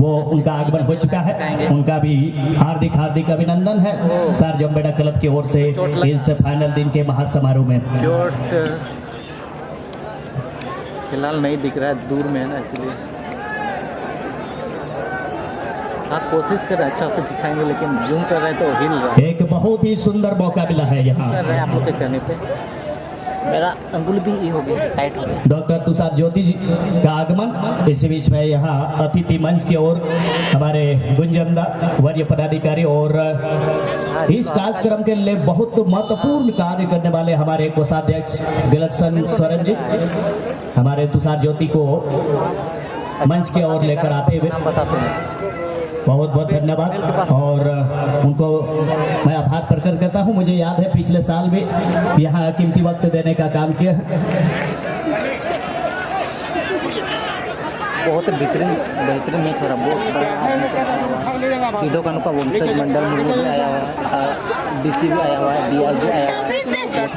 A: वो उनका आगमन हो चुका है, उनका भी हार्दिक हार्दिक अभिनंदन है सर जम्बेडा क्लब की ओर से इस फाइनल दिन के महासमारोह में।
B: चोट फिलहाल नहीं दिख रहा है, दूर में है ना, इसलिए हाँ कोशिश कर रहे हैं अच्छा से दिखाएंगे, लेकिन जूम कर रहे हैं तो हिल रहा है।
A: एक बहुत ही सुंदर मौका मिला है यहाँ
B: कर रहे हैं आप लोग के कहने पे। मेरा अंगुल भी ये हो गया, टाइट हो गया।
A: डॉक्टर तुषार ज्योति जी का आगमन, इसी बीच में यहाँ अतिथि मंच की ओर हमारे गुंजनदा वरीय पदाधिकारी और इस कार्यक्रम के लिए बहुत महत्वपूर्ण कार्य करने वाले हमारे कोषाध्यक्ष गिलटसन सोरेन जी हमारे तुषार ज्योति को मंच की ओर लेकर आते हुए
B: नाम बताते हैं।
A: बहुत बहुत धन्यवाद और उनको मैं आभार प्रकट करता हूं। मुझे याद है पिछले साल भी यहाँ कीमती वक्त देने का काम किया।
B: बहुत बेहतरीन मैच हो रहा है, बहुत बड़ा। सीधो का अनुपा वंशज मंडल मुर्मू भी आया हुआ है, डीसी भी आया हुआ है, डीआईजी आया हुआ है और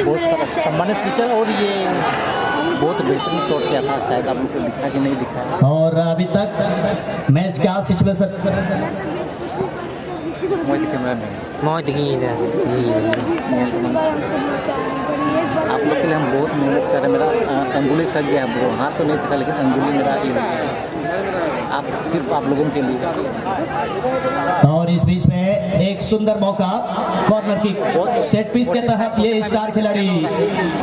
B: बहुत सम्मानित टीचर। और ये बहुत बेहतरीन शॉट किया था, शायद आप लोग को दिखा कि नहीं दिखा।
A: और अभी तक मैच का सिचुएशन
B: कैमरा में आप लोग के लिए हम बहुत मेहनत कर रहे हैं। मेरा अंगुली थक गया ब्रो, हाथ तो नहीं थका लेकिन अंगुली मेरा ये हो गया। आप सिर्फ आप लोगों के लिए।
A: और इस बीच में एक सुंदर मौका कॉर्नर की सेट पीस के तहत ये स्टार खिलाड़ी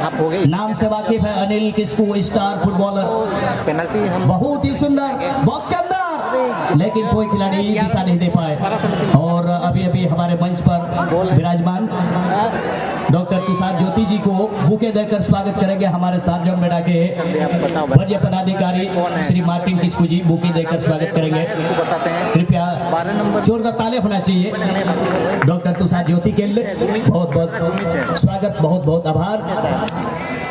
B: आप हो गए
A: नाम से वाकिफ है Anil Kisku, star footballer,
B: penalty हम
A: बहुत ही सुंदर बॉक्स के अंदर, लेकिन कोई खिलाड़ी दिशा नहीं दे पाए। और अभी अभी हमारे मंच पर विराजमान डॉक्टर तुषार ज्योति जी को बुके देकर स्वागत करेंगे हमारे साथ जमबेड़ा के वरीय पदाधिकारी श्री मार्टिन किस्कू जी बुके देकर स्वागत करेंगे।
B: बताते हैं
A: कृपया जोरदार ताली होना चाहिए डॉक्टर तुषार ज्योति के लिए। बहुत बहुत स्वागत, बहुत बहुत आभार।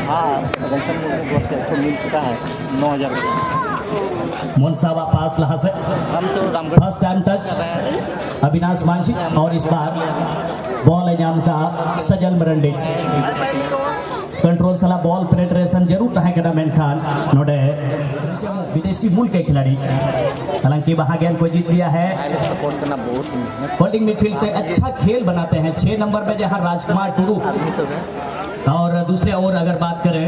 B: हाँ इसको मिल चुका है 9,000 रुपये।
A: मुनसावा पास लहा से
B: हम तो Ramgarh
A: first time touch Avinash Manjhi और इस बार बॉल इनाम का सजल मरंडी कंट्रोल सला बॉल पेनेट्रेशन जरूर तहे के मेन खान नोडे विदेशी मूल के खिलाड़ी, हालांकि वहां गेंद को जीत लिया है।
B: सपोर्ट करना बहुत मेहनत
A: होल्डिंग मिडफील्ड से अच्छा खेल बनाते हैं। 6 नंबर में जहां राजकुमार टुडू और दूसरे ओर अगर बात करें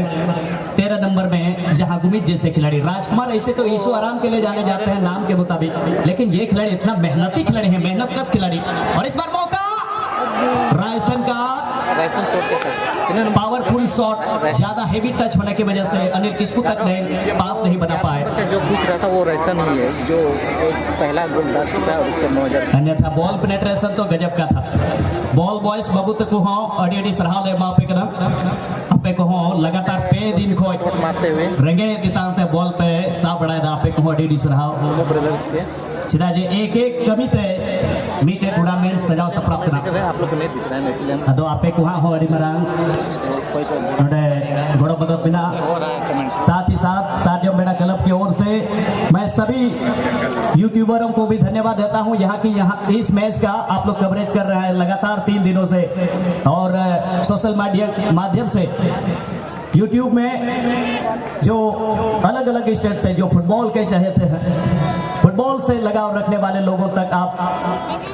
A: 13 नंबर में जहां गुमित जैसे खिलाड़ी। राजकुमार ऐसे तो ईशो आराम के लिए जाने जाते हैं नाम के मुताबिक, लेकिन ये खिलाड़ी इतना मेहनती खिलाड़ी है, मेहनत कश खिलाड़ी। और इस बार मौका रायसन का पावरफुल शॉट, ज्यादा हेवी टच होने की वजह से अनिल किस्कू तक ने पास नहीं बना पाए।
B: जो दिख रहा था वो रायसन ही है जो पहला गोल डाल चुका है और उसके 9,000।
A: अन्यथा बॉल पेनेट्रेशन तो गजब का था। बॉल बॉयज बाबू तक हो अड़ी सराह ले मापे कदम आपे को हो लगातार पे दिन खोज
B: मारते हुए
A: रंगे दिताते बॉल पे सा बढ़ाए दा आपे को अड़ी सराह
B: वो ब्रदर के
A: चिदा जे एक एक कमिते मीटे टूर्नामेंट सजाव सप्राप्त ना
B: आप लोग को नहीं दिख रहा है इसलिए हम
A: अदो आपे को हो अड़ी मरांग
B: कोई तो
A: नोडे गोड़ो मदद बिना
B: हो रहा है कमेंट।
A: साथ ही साथ साजम बेड़ा क्लब की ओर से मैं सभी यूट्यूबरों को भी धन्यवाद देता हूं यहाँ की इस मैच का आप लोग कवरेज कर रहे हैं लगातार 3 दिनों से और सोशल माध्यम से यूट्यूब में जो अलग अलग स्टेट से जो फुटबॉल के चाहते हैं, फुटबॉल से लगाव रखने वाले लोगों तक आप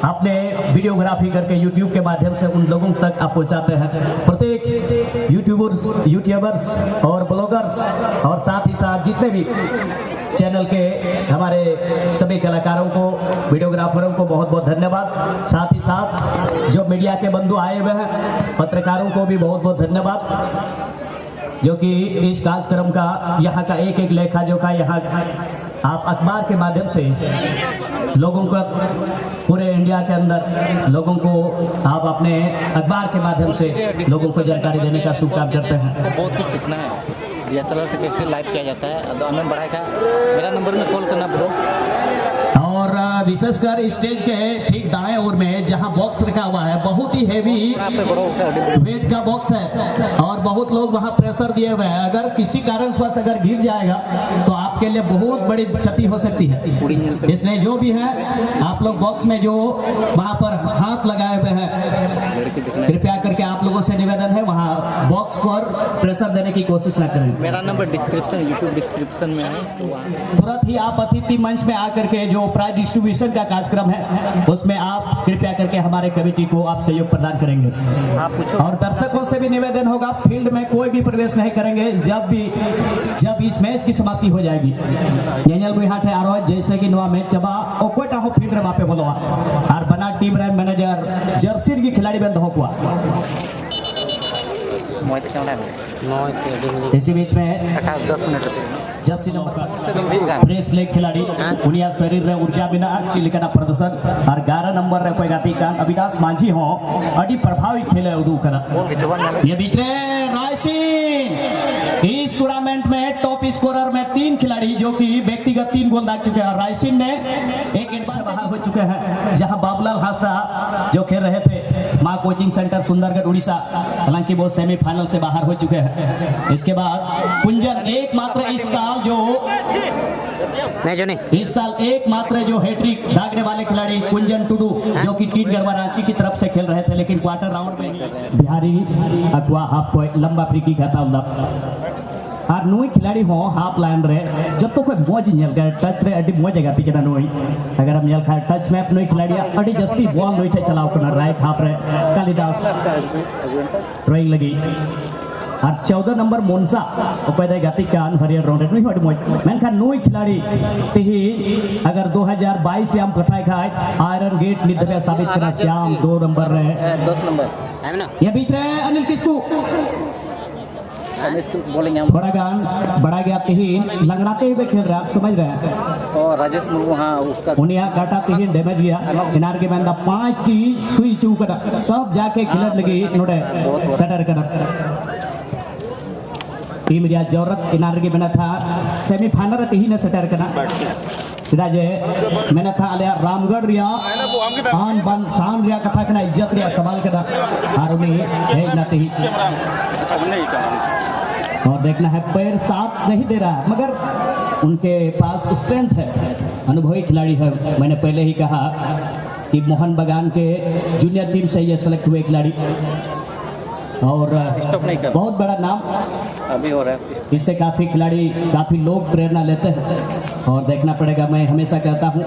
A: अपने वीडियोग्राफी करके यूट्यूब के माध्यम से उन लोगों तक आप पहुंचाते हैं। प्रत्येक यूट्यूबर्स और ब्लॉगर्स और साथ ही साथ जितने भी चैनल के हमारे सभी कलाकारों को, वीडियोग्राफरों को बहुत बहुत धन्यवाद। साथ ही साथ जो मीडिया के बंधु आए हुए हैं, पत्रकारों को भी बहुत बहुत धन्यवाद, जो कि इस कार्यक्रम का यहाँ का एक एक लेखा जोखा यहाँ आप अखबार के माध्यम से लोगों को, पूरे इंडिया के अंदर लोगों को आप अपने अखबार के माध्यम से लोगों को जानकारी देने का शुभ काम करते हैं।
B: तो बहुत कुछ सीखना है, DSLR से कैसे लाइव किया जाता है। तो हमें बढ़ाएगा, मेरा नंबर में कॉल करना ब्रो।
A: और विशेषकर स्टेज के ठीक दाएं ओर में जहां बॉक्स रखा हुआ है, बहुत ही हेवी वेट का बॉक्स है और बहुत लोग वहां प्रेशर दिए हुए हैं। अगर किसी कारणवश अगर गिर जाएगा तो आपके लिए बहुत बड़ी क्षति हो सकती है। इसलिए जो भी है आप लोग बॉक्स में जो वहां पर हाथ लगाए हुए हैं, कृपया करके आप लोगों से निवेदन है वहां बॉक्स पर प्रेशर देने की कोशिश न करें।
B: मेरा नंबर डिस्क्रिप्शन, यूट्यूब डिस्क्रिप्शन में है, तो वहाँ
A: तुरंत ही आप अतिथि मंच में आकर के जो प्राइज डिस्ट्रीब्यूशन का कार्यक्रम है उसमें आप कृपया करके हमारे कमेटी को आप सहयोग प्रदान करेंगे।
B: आप पूछो।
A: और दर्शकों से भी निवेदन होगा, फील्ड में कोई भी प्रवेश नहीं करेंगे जब इस मैच की समाप्ति हो जाएगी। येनियल बुहाटे आरो जैसे कि नवा मैच चबा ओकोटा हो फील्ड रे बापे बोलवा और बना टीम रे मैनेजर जर्सी की खिलाड़ी बंद हो कुआ। इसी बीच में
B: 10 मिनट
A: जर्सी नंबर का प्रेस लेग खिलाड़ी उनिया शरीर रे ऊर्जा बिना चिलिकना प्रदर्शन और 11 नंबर रे कोई गाती कान अविनाश मांझी हो अड़ी प्रभावी खेले उदू करा। ये बीच में रायसिन इस टूर्नामेंट में टॉप स्कोरर में 3 खिलाड़ी जो कि व्यक्तिगत 3 गोल दाग चुके हैं। रायसिन ने एक एंड से बाहर हो चुके हैं, जहां बाबूलाल हासदा जो खेल रहे थे मां कोचिंग सेंटर सुंदरगढ़ उड़ीसा, हालांकि वो सेमीफाइनल से बाहर हो चुके हैं। इसके बाद कुंजन एकमात्र इस साल इस साल एकमात्र जो हैट्रिक दागने वाले खिलाड़ी कुंजन टुडू जो कि टीम गढ़वा रांची की तरफ से खेल रहे थे, लेकिन क्वार्टर राउंड में बिहारी अगवा हाफ लंबा फ्री किक खाता और नुई खिलाड़ी हो हाफ लाइन रे जब तो कोई मौज नेल गए टच रे अडी मौज गाती के नुई अगर हम नेल खा टच में नुई खिलाड़ी अडी जस्ती बॉल नुई थे चलाओ करना राइट हाफ रे कालिदास ड्राइंग लगी और 14 नंबर मोनसा उपाय गाती कान हरियर राउंड नुई हड मौज मेनखान नुई खिलाड़ी तिही अगर 2022 से हम कथाय खाय आयरन गेट निधबे साबित करना श्याम 2 नंबर रे
B: 10 नंबर
A: ये बीच रे अनिल किसकू
B: बॉलिंग
A: बड़ा गान बड़ा गया ही लंगड़ाते हुए खेल रहे हैं, आप समझ रहे हैं।
B: और राजेश मुर्मू हाँ उसका
A: उन्हें काटाते ही डैमेज गया किनार के बंदा 5 की सुई चूकर सब जाके खिलत लगी नोडे सटर कर टीम रिया जरूरत किनार के बना था सेमीफाइनल ही ने सटर करना सीधा जे मैंने था आलिया रामगढ़ रिया आन बन शान रिया कथा करना इज्जत रिया सवाल करना और उन्हें है नाते ही और देखना है पैर साथ नहीं दे रहा है मगर उनके पास स्ट्रेंथ है, अनुभवी खिलाड़ी है। मैंने पहले ही कहा कि मोहन बगान के जूनियर टीम से ये सेलेक्ट हुए खिलाड़ी और बहुत बड़ा नाम
B: अभी हो रहा है।
A: इससे काफ़ी लोग प्रेरणा लेते हैं और देखना पड़ेगा। मैं हमेशा कहता हूं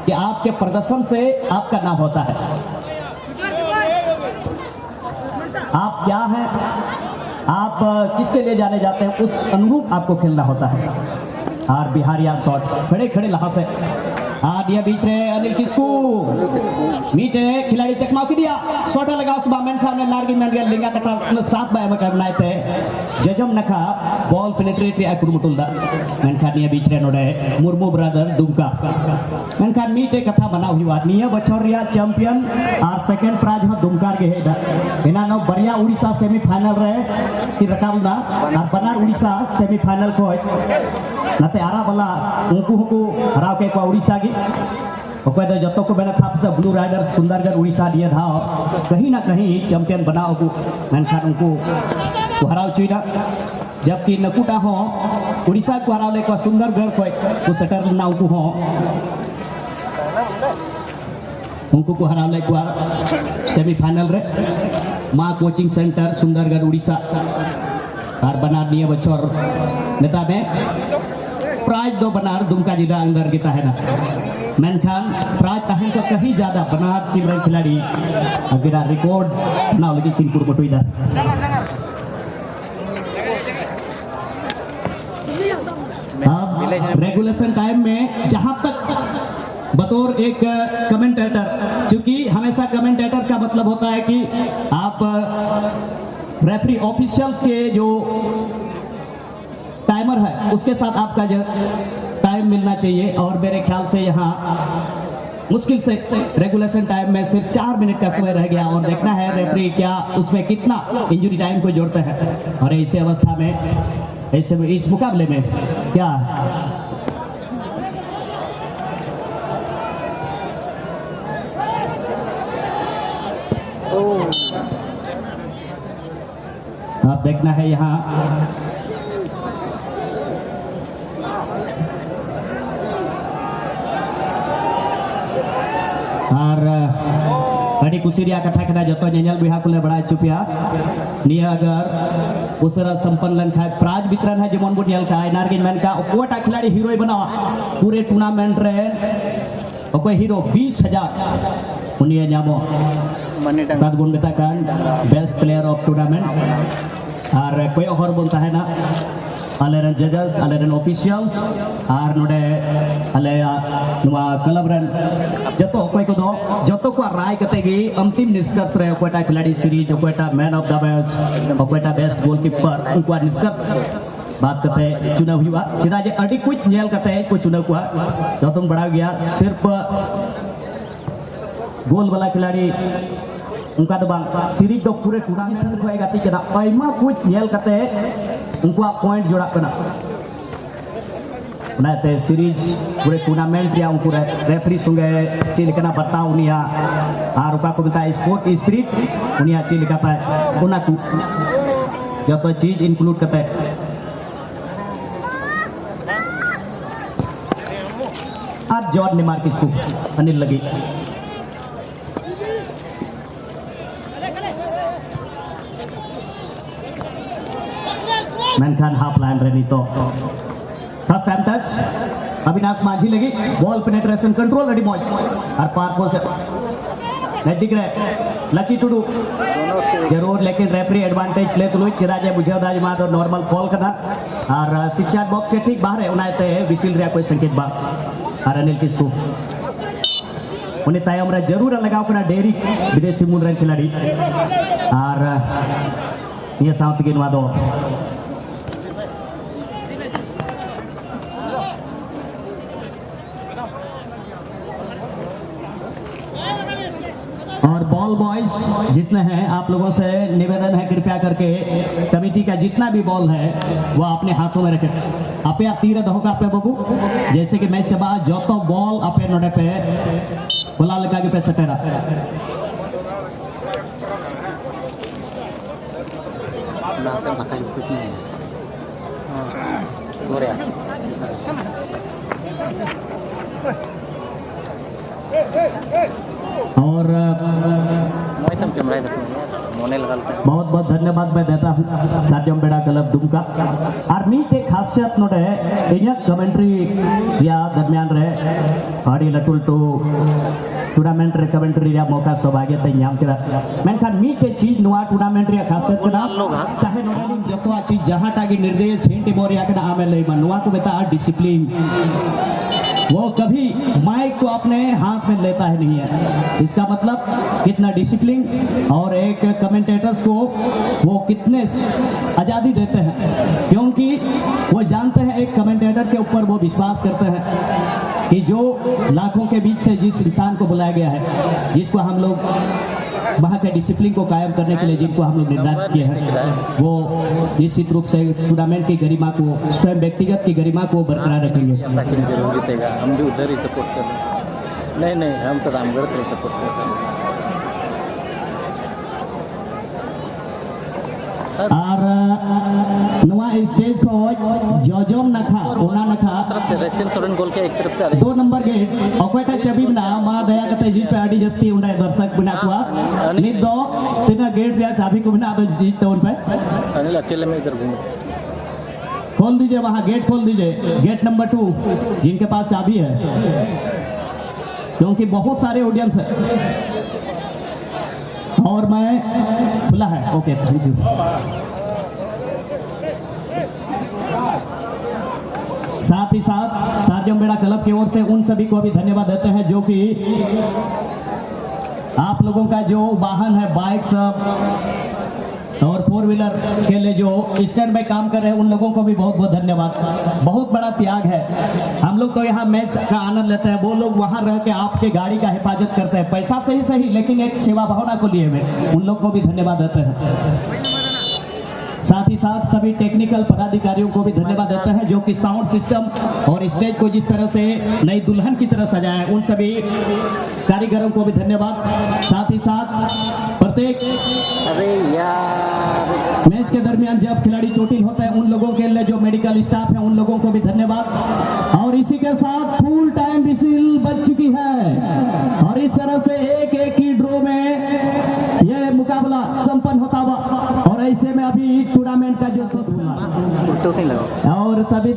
A: कि आपके प्रदर्शन से आपका नाम होता है। आप क्या हैं, आप किसके लिए जाने जाते हैं, उस अनुरूप आपको खेलना होता है। और बिहारिया शॉट खड़े खड़े लहा से आदिया बीच रे अनिल किसकू मीटे खिलाड़ी चकमाव की दिया शॉट लगा उस बामेन खा ने लार्गी में गया लिंगा कटा 7 बाय में करना थे जजम नखा बॉल पेनिट्रेट या कुरुमुटुलदा मेनखा निया बीच रे नोडे मुर्मू ब्रदर दुमका मेनखा मीटे कथा बना हुई बात निया बछर रिया चैंपियन और सेकंड प्राइज हो दुमकार के हेडा इना नो बरिया उड़ीसा सेमीफाइनल रे कि रकाबना और बनार उड़ीसा सेमीफाइनल को नते आरा वाला उनको हराव के को उड़ीसा की ओके तो जतो को बना था से ब्लू राइडर सुंदरगढ़ उड़ीसा दिए था कहीं ना कहीं चैंपियन बनाओ को मेनखान उनको हराव चुईदा जबकि नकुटा हो उड़ीसा को हराव ले को सुंदरगढ़ को सेटर ना उनको हो उनको हराव ले को सेमीफाइनल रे मां कोचिंग सेंटर सुंदरगढ़ उड़ीसा और बनार निया बछर नेता में प्राइज दो बनार दुमका जिला अंदर गिता है ना मेनखान प्राइज तहन को कहीं ज्यादा बनार टीम रे खिलाड़ी अगिरा रिकॉर्ड ना लगी किन कुरमटुईदा अब रेगुलेशन टाइम में जहां तक बतौर एक कमेंटेटर, क्योंकि हमेशा कमेंटेटर का मतलब होता है कि आप रेफरी ऑफिशियल्स के जो टाइमर है उसके साथ आपका टाइम मिलना चाहिए, और मेरे ख्याल से यहाँ मुश्किल से रेगुलेशन टाइम में सिर्फ 4 मिनट का समय रह गया, और देखना है रेफरी क्या उसमें कितना इंजरी टाइम को जोड़ते हैं। और ऐसे अवस्था में, ऐसे इस मुकाबले में क्या आप देखना है यहाँ और अड़ी कुसिरिया कथा कदा जो नेल बिहा को बड़ा चुपिया निया अगर उसरा संपन्न लन खाए प्राइज वितरण है जेमन बुन खाए नारगिन मेन का ओटा खिलाड़ी हीरो बनावा पूरे टूर्नामेंट रे ओको हीरो 20,000 उनिया नामो तद गुण बेता कान बेस्ट प्लेयर ऑफ टूर्नामेंट और कोई और बोल तहना आलेरन जजेस आलेरन ऑफिशियल्स और नोडे आले नुआ क्लब रन जतो कोई को दो जतो को राय कते गी अंतिम निष्कर्ष रे कोटा खिलाड़ी सीरीज कोटा मैन ऑफ द मैच कोटा बेस्ट गोलकीपर उनको निष्कर्ष बात करते चुनाव हुआ चिदा जे अड़ी कुछ नेल करते को चुनाव को जतन बढ़ा गया सिर्फ गोल वाला खिलाड़ी उनका तो बांग सीरीज तो पूरे टूर्नामेंट को गति के आयमा कुछ नेल करते उनको पॉइंट जोड़ा करना नाते सीरीज पूरे टूर्नामेंट या उनको रेफरी संगे चिलकना बताओ उनिया और उका को बताए स्पोर्ट स्पिरिट उनिया चिलकता है उना को जब तो चीज इंक्लूड करते आज जॉर्ज ने मार किसको अनिल लगी मैनखान हाफ लाइन रही तो फर्स्ट टाइम टच अविनाश माझी लगी बॉल पेनिट्रेशन कंट्रोल रेडी मॉच और पार को से नहीं दिख रहे लकी टुडू जरूर लेकिन रेफरी एडवांटेज प्ले तो चिदा जे बुझे दाज मा तो नॉर्मल कॉल करना और 6 यार्ड बॉक्स के ठीक बाहर है उनाते विसिल रे कोई संकेत बा और अनिल किसको उन्हें तायम रे जरूर लगाव करना डेरी विदेशी मूल रन खिलाड़ी और ये साउथ के नवा दो और बॉल बॉयज जितने हैं आप लोगों से निवेदन है कृपया करके कमेटी का जितना भी बॉल है वो अपने हाथों में रखें आपे आप तीर दहो का आपे बाबू जैसे कि मैच चबा जो तो बॉल आपे नोडे पे बोला लगा के पे सटेरा
B: लाते मकाई कुछ नहीं हो रहा
A: और बहुत बहुत धन्यवाद मैं देता हूँ साजम बेड़ा क्लब दुमका और मीट एक खासियत नोटे इन कमेंट्री या दरमियान रहे आड़ी लटुल टू टूर्नामेंट रे कमेंट्री रे मौका सौभाग्यते नाम केदा मेनखान मीटे चीज नवा टूर्नामेंट रे खासियत कना चाहे नोडलिंग जतवा चीज जहां टागी निर्देश हिंट मोरिया कना आमे लेबा नवा को बेता डिसिप्लिन वो कभी माइक को अपने हाथ में लेता है नहीं है इसका मतलब कितना डिसिप्लिन और एक कमेंटेटर्स को वो कितने आज़ादी देते हैं क्योंकि वो जानते हैं एक कमेंटेटर के ऊपर वो विश्वास करते हैं कि जो लाखों के बीच से जिस इंसान को बुलाया गया है जिसको हम लोग वहाँ के डिसिप्लिन को कायम करने के लिए जिनको हम लोग निर्धारित किए हैं वो निश्चित रूप से टूर्नामेंट की गरिमा को स्वयं व्यक्तिगत की गरिमा को बरकरार रखेंगे
B: जरूर जीतेगा हम भी उधर ही सपोर्ट कर रहे हैं नहीं हम तो रामगढ़ तरफ सपोर्ट कर रहे हैं
A: और नवा स्टेज को जोजोम नखा ओना नखा
B: तरफ से रेसिंग सोरेन गोल के एक तरफ से आ रहे
A: 2 नंबर गेट ओकोटा चबी ना मा दया कते जी पे आडी जस्ती उंडा दर्शक बिना कुआ नि दो तिना गेट दिया चाबी को बिना तो जीतते उन पे
B: अनिल अकेले में इधर घूम
A: खोल दीजिए वहां गेट खोल दीजिए गेट नंबर 2 जिनके पास चाबी है क्योंकि बहुत सारे ऑडियंस है और मैं खुला है ओके थैंक यू साथ ही साथ साजम बेड़ा क्लब की ओर से उन सभी को भी धन्यवाद देते हैं जो कि आप लोगों का जो वाहन है, बाइक सब और 4 व्हीलर के लिए जो स्टैंड में काम कर रहे हैं उन लोगों को भी बहुत बहुत धन्यवाद। बहुत बड़ा त्याग है। हम लोग तो यहाँ मैच का आनंद लेते हैं, वो लोग वहाँ रह के आपके गाड़ी का हिफाजत करते हैं, पैसा से ही सही लेकिन एक सेवा भावना को लिए हुए, उन लोग को भी धन्यवाद देते हैं। साथ ही साथ सभी टेक्निकल पदाधिकारियों को भी धन्यवाद देते हैं जो कि साउंड सिस्टम और स्टेज को जिस तरह से नई दुल्हन की तरह सजाया है, उन सभी कारीगरों को भी धन्यवाद। साथ ही साथ प्रत्येक
B: अरे यार
A: मैच के दरमियान जब खिलाड़ी चोटिल होते हैं उन लोगों के लिए जो मेडिकल स्टाफ है उन लोगों को भी धन्यवाद। और इसी के साथ फुल टाइम विसिल बज चुकी है और इस तरह से एक ही ड्रॉ में यह मुकाबला संपन्न होता हुआ और ऐसे में अभी टूर्नामेंट का जो
B: टोटल
A: और सभी